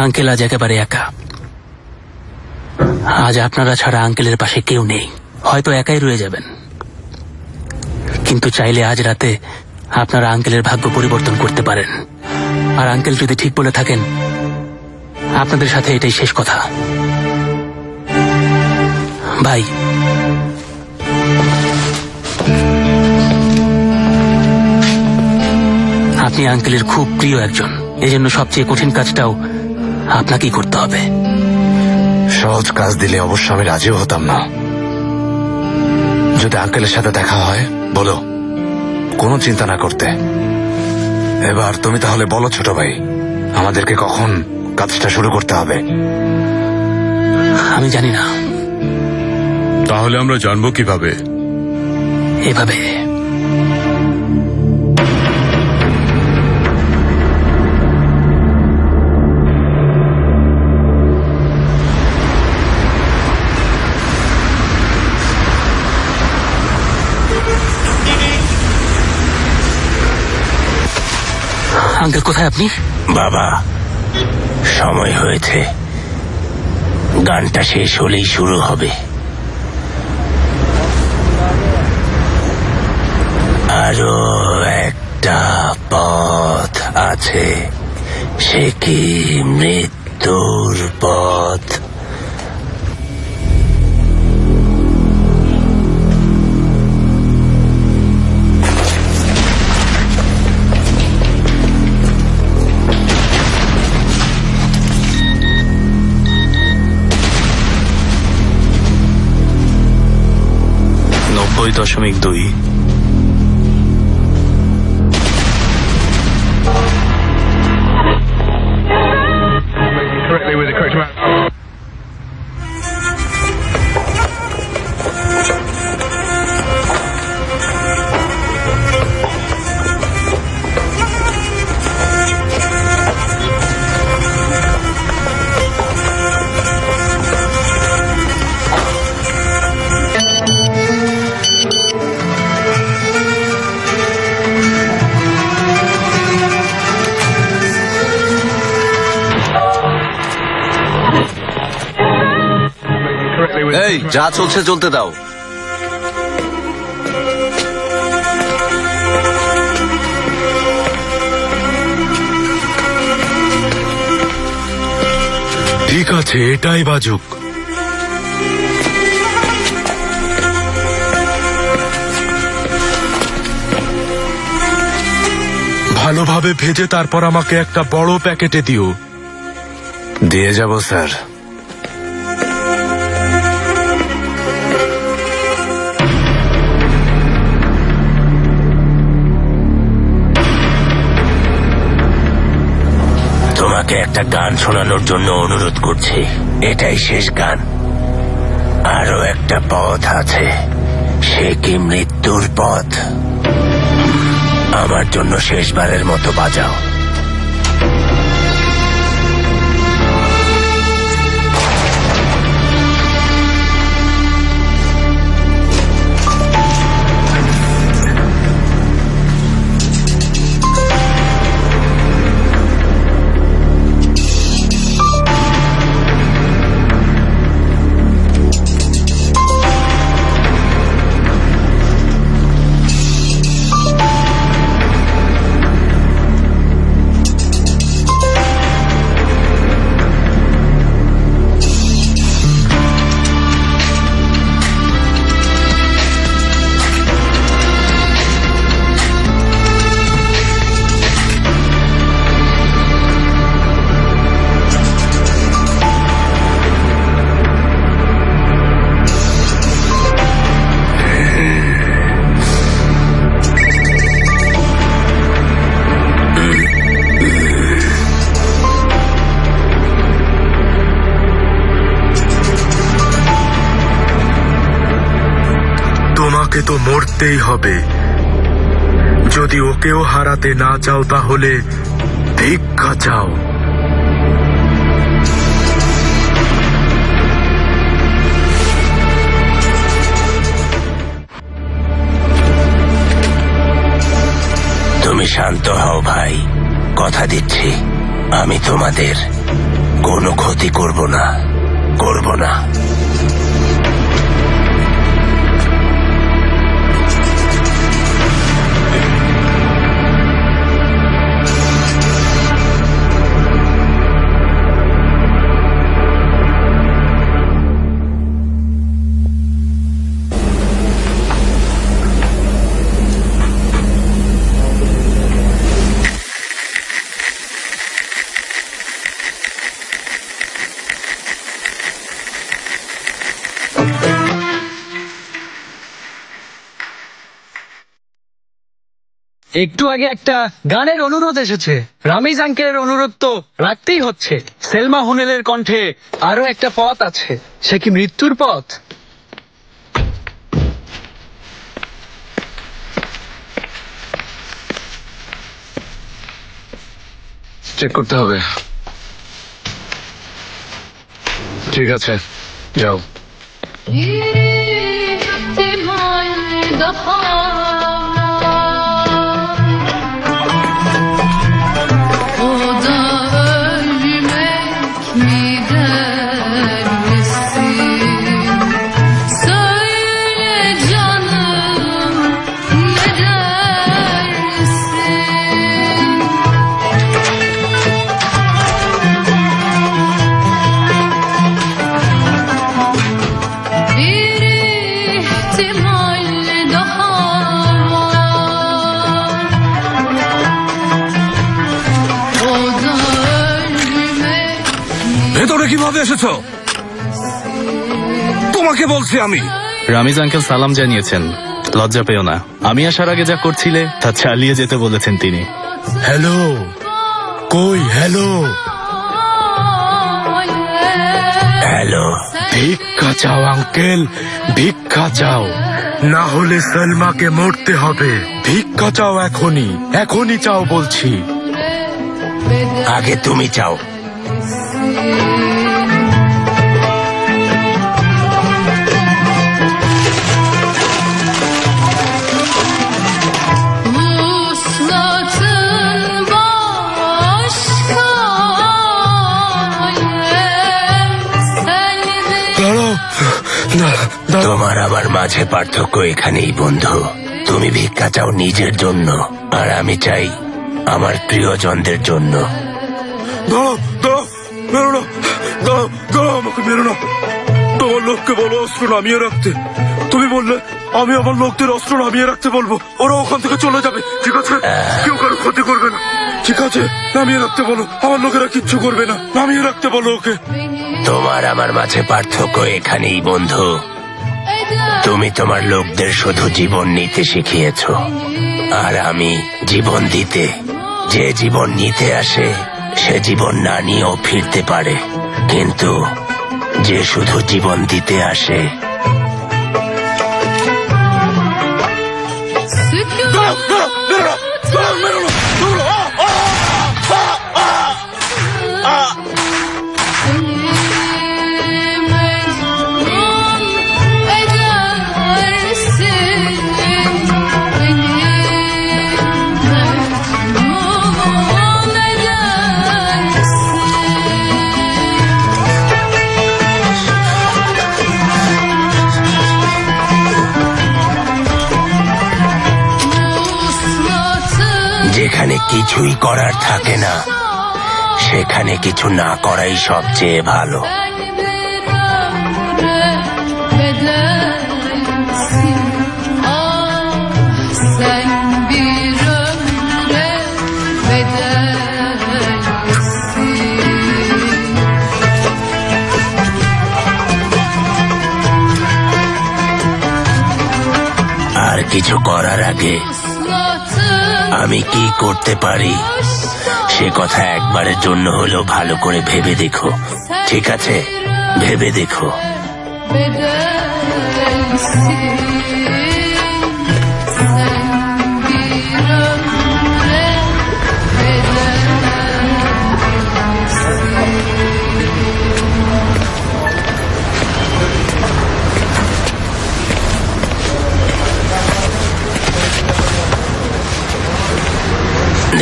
আঙ্কেল আজ একেবারে একা। আজ আপনারা ছাড়া আঙ্কেলের পাশে কেউ নেই। হয়তো একাই রয়ে যাবেন, কিন্তু চাইলে আজ রাতে আপনারা আঙ্কেলের ভাগ্য পরিবর্তন করতে পারেন। আর আঙ্কেল যদি ঠিক বলে থাকেন, আপনাদের সাথে এটাই শেষ কথা। ভাই, আপনি আঙ্কেলের খুব প্রিয় একজন, এজন্য সবচেয়ে কঠিন কাজটাও আপনাকেই করতে হবে। সহজ কাজ দিলে অবশ্য আমি রাজিও হতাম না। যদি আঙ্কেলের সাথে দেখা হয় বলো, কোনো চিন্তা না করতে। এবার তুমি তাহলে বলো ছোট ভাই, আমাদেরকে কখন কাজটা শুরু করতে হবে? আমি জানি না। তাহলে আমরা জানবো কিভাবে? এভাবে। আঙ্কেল কোথায় আপনি? বাবা, সময় হয়েছে, গানটা শেষ হলেই শুরু হবে। আরো একটা পথ আছে, সে কি মৃত্যুর পথ। .2 correctly with the correct amount. এই যা চলছে চলতে দাও। ঠিক আছে, এটাই বাজুক। ভালোভাবে ভেজে তারপর আমাকে একটা বড় প্যাকেটে দিও। দিয়ে যাব স্যার। তোমাকে একটা গান শোনানোর জন্য অনুরোধ করছি। এটাই শেষ গান। আরো একটা পথ আছে, সে কি মৃত্যুর পথ। আমার জন্য শেষবারের মতো বাজাও। তোমাকে তো মরতেই হবে। যদি ওকেও হারাতে না চাও তাহলে ভিক্ষা চাও। তুমি শান্ত হও ভাই, কথা দিচ্ছি আমি তোমাদের কোনো ক্ষতি করব না, করব না। একটু আগে একটা গানের অনুরোধ এসেছে। রামিজ আঙ্কেলের অনুরোধ তো রাখতেই হচ্ছে। সেলমা হুনেলের কণ্ঠে আরো একটা পথ আছে, সে কি মৃত্যুর পথ। চেক করতে হবে। ঠিক আছে, যাও। ভেতরে কিভাবে এসেছো? তোমাকে বলছি আমি। রামিজ আঙ্কেল সালাম জানিয়েছেন, লজ্জা পেও না। আমি আসার আগে যা করছিলে তা চালিয়ে যেতে বলেছেন তিনি। হ্যালো, কই হ্যালো? হ্যালো, ভিক্ষা চাও আঙ্কেল, ভিক্ষা চাও, না হলে সলমাকে মরতে হবে। ভিক্ষা চাও এখনই, এখনই চাও বলছি। আগে তুমি চাও। তোমার আমার মাঝে পার্থক্য এখানেই বন্ধু। তুমি ভিক্ষা চাও নিজের জন্য, আর আমি চাই আমার প্রিয়জনদের জন্য। আমাকে মেরো না। তোমার লোককে বলো অস্ত্র নামিয়ে রাখতে। তুমি বললে আমি আমার লোকদের অস্ত্র নামিয়ে রাখতে বলবো, ওরা ওখান থেকে চলে যাবে, ঠিক আছে? কেউ কারো ক্ষতি করবে না, ঠিক আছে? নামিয়ে রাখতে বলো, আমার লোকেরা কিচ্ছু করবে না, নামিয়ে রাখতে বলো ওকে। তোমার আমার মাঝে পার্থক্য এখানেই বন্ধু। তুমি তোমার লোকদের শুধু জীবন নিতে শিখিয়েছ, আর আমি জীবন দিতে। যে জীবন নিতে আসে সে জীবন না নিয়েও ফিরতে পারে, কিন্তু যে শুধু জীবন দিতে আসে যেখানে কিছুই করার থাকে না সেখানে কিছু না করাই সবচেয়ে ভালো। আর কিছু করার আগে আমি কি করতে পারি সে কথা একবারের জন্য হলেও ভালো করে ভেবে দেখো, ঠিক আছে? ভেবে দেখো।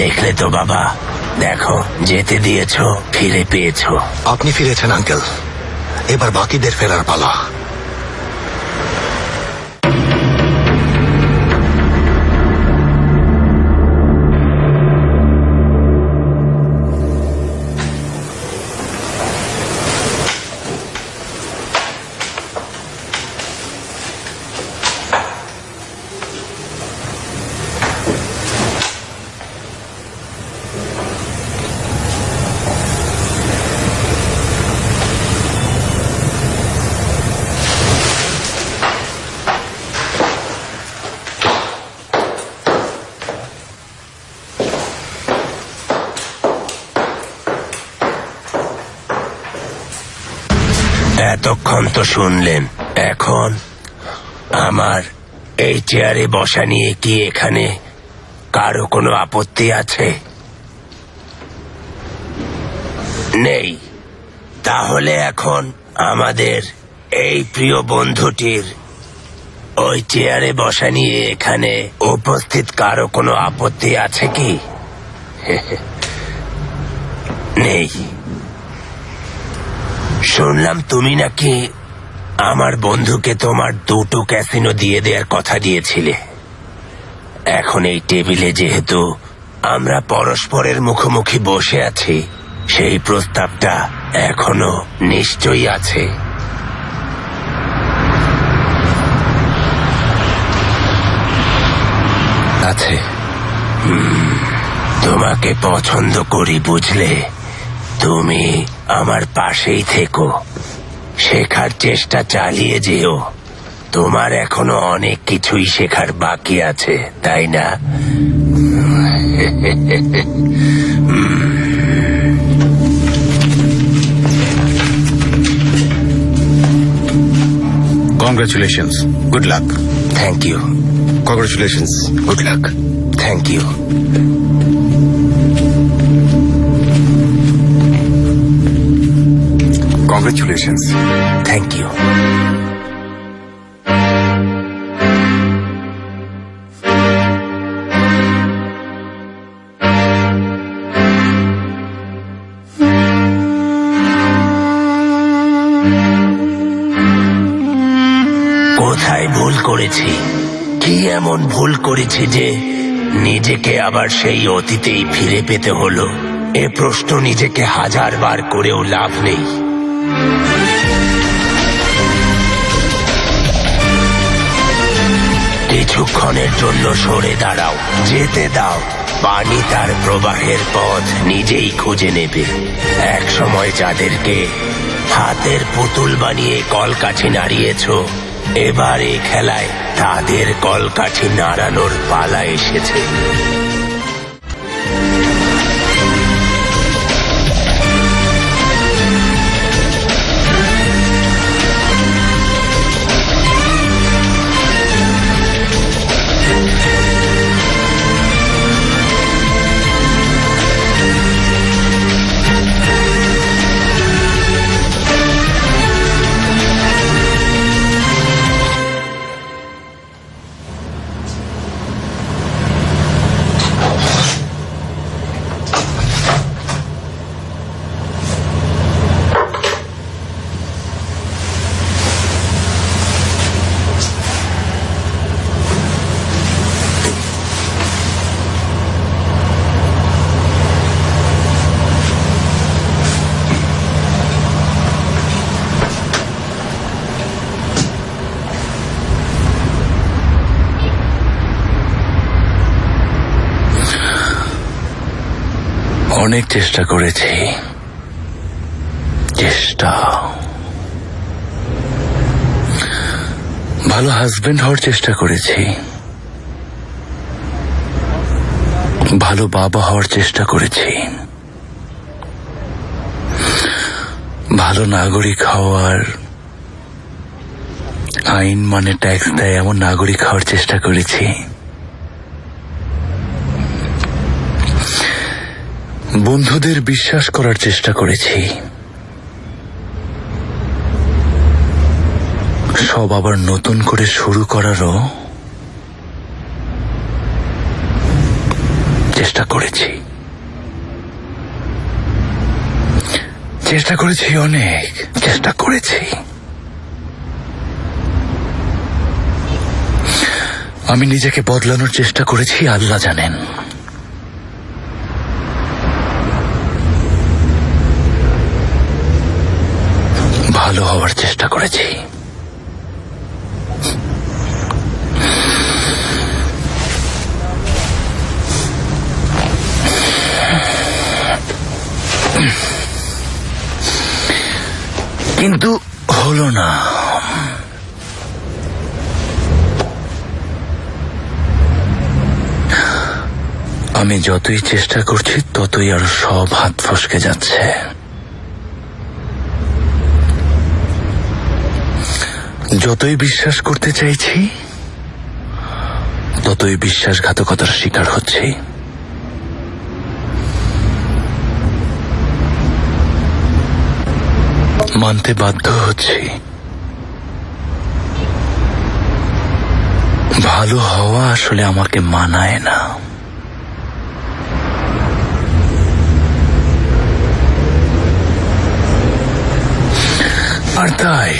দেখলে তো বাবা, দেখো যেতে দিয়েছো, ফিরে পেয়েছো। আপনি ফিরেছেন আঙ্কেল, এবার বাকিদের ফেরার পালা। এতক্ষণ তো শুনলেন, এখন আমার এই চেয়ারে বসা নিয়ে কি এখানে কারো কোনো আপত্তি আছে? নেই। তাহলে এখন আমাদের এই প্রিয় বন্ধুটির ওই চেয়ারে বসা নিয়ে এখানে উপস্থিত কারো কোনো আপত্তি আছে কি? নেই। শুনলাম তুমি নাকি আমার বন্ধুকে তোমার 2টো ক্যাসিনো দিয়ে দেওয়ার কথা দিয়েছিলে। এখন এই টেবিলে যেহেতু আমরা পরস্পরের মুখোমুখি বসে আছি, সেই প্রস্তাবটা এখনো নিশ্চয়ই আছে। আছে। তোমাকে পছন্দ করি বুঝলে। তুমি আমার পাশেই থেকো, শেখার চেষ্টা চালিয়ে যেও। তোমার এখনো অনেক কিছুই শেখার বাকি আছে, তাই না? Congratulations. Good luck. Thank you. Congratulations. Good luck. Thank you. Congratulations. Thank you. কোথায় ভুল করেছি? কি এমন ভুল করেছি যে নিজেকে আবার সেই অতীতেই ফিরে পেতে হলো? এ প্রশ্ন নিজেকে 1000 বার করেও লাভ নেই। কিছুক্ষণের জন্য সরে দাঁড়াও, যেতে দাও। পানি তার প্রবাহের পথ নিজেই খুঁজে নেবে। এক সময় যাদেরকে হাতের পুতুল বানিয়ে কলকাঠি নাড়িয়েছ, এবার এই খেলায় তাদের কলকাঠি নাড়ানোর পালা এসেছে। অনেক চেষ্টা করেছি, ভালো হাজবেন্ড হওয়ার চেষ্টা করেছি, ভালো বাবা হওয়ার চেষ্টা করেছি, ভালো নাগরিক হওয়ার, আইন মানে ট্যাক্স দেয় এমন নাগরিক হওয়ার চেষ্টা করেছি। বন্ধুদের বিশ্বাস করার চেষ্টা করেছি, সব আবার নতুন করে শুরু করারও চেষ্টা করেছি। অনেক চেষ্টা করেছি। আমি নিজেকে বদলানোর চেষ্টা করেছি, আল্লাহ জানেন। ভালো হওয়ার চেষ্টা করেছি, কিন্তু হলো না। আমি যতই চেষ্টা করছি ততই আরো সব হাত ফসকে যাচ্ছে। যতই বিশ্বাস করতে চাইছি ততই বিশ্বাসঘাতকতার শিকার হচ্ছি। মানতে বাধ্য হচ্ছি, ভালো হওয়া আসলে আমাকে মানায় না। আর তাই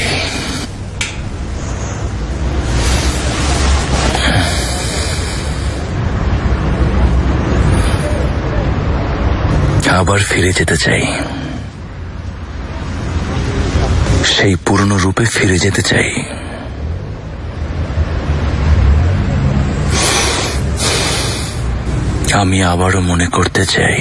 আবার ফিরে যেতে চাই, সেই পুরনো রূপে ফিরে যেতে চাই। আমি আবারও মনে করতে চাই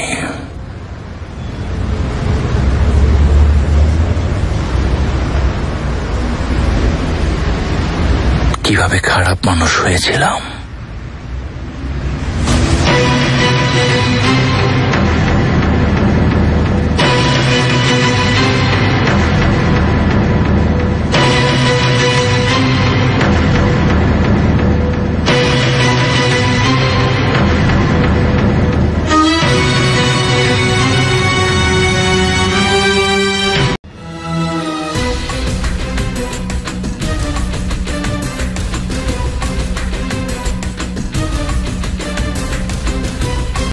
কিভাবে খারাপ মানুষ হয়েছিলাম।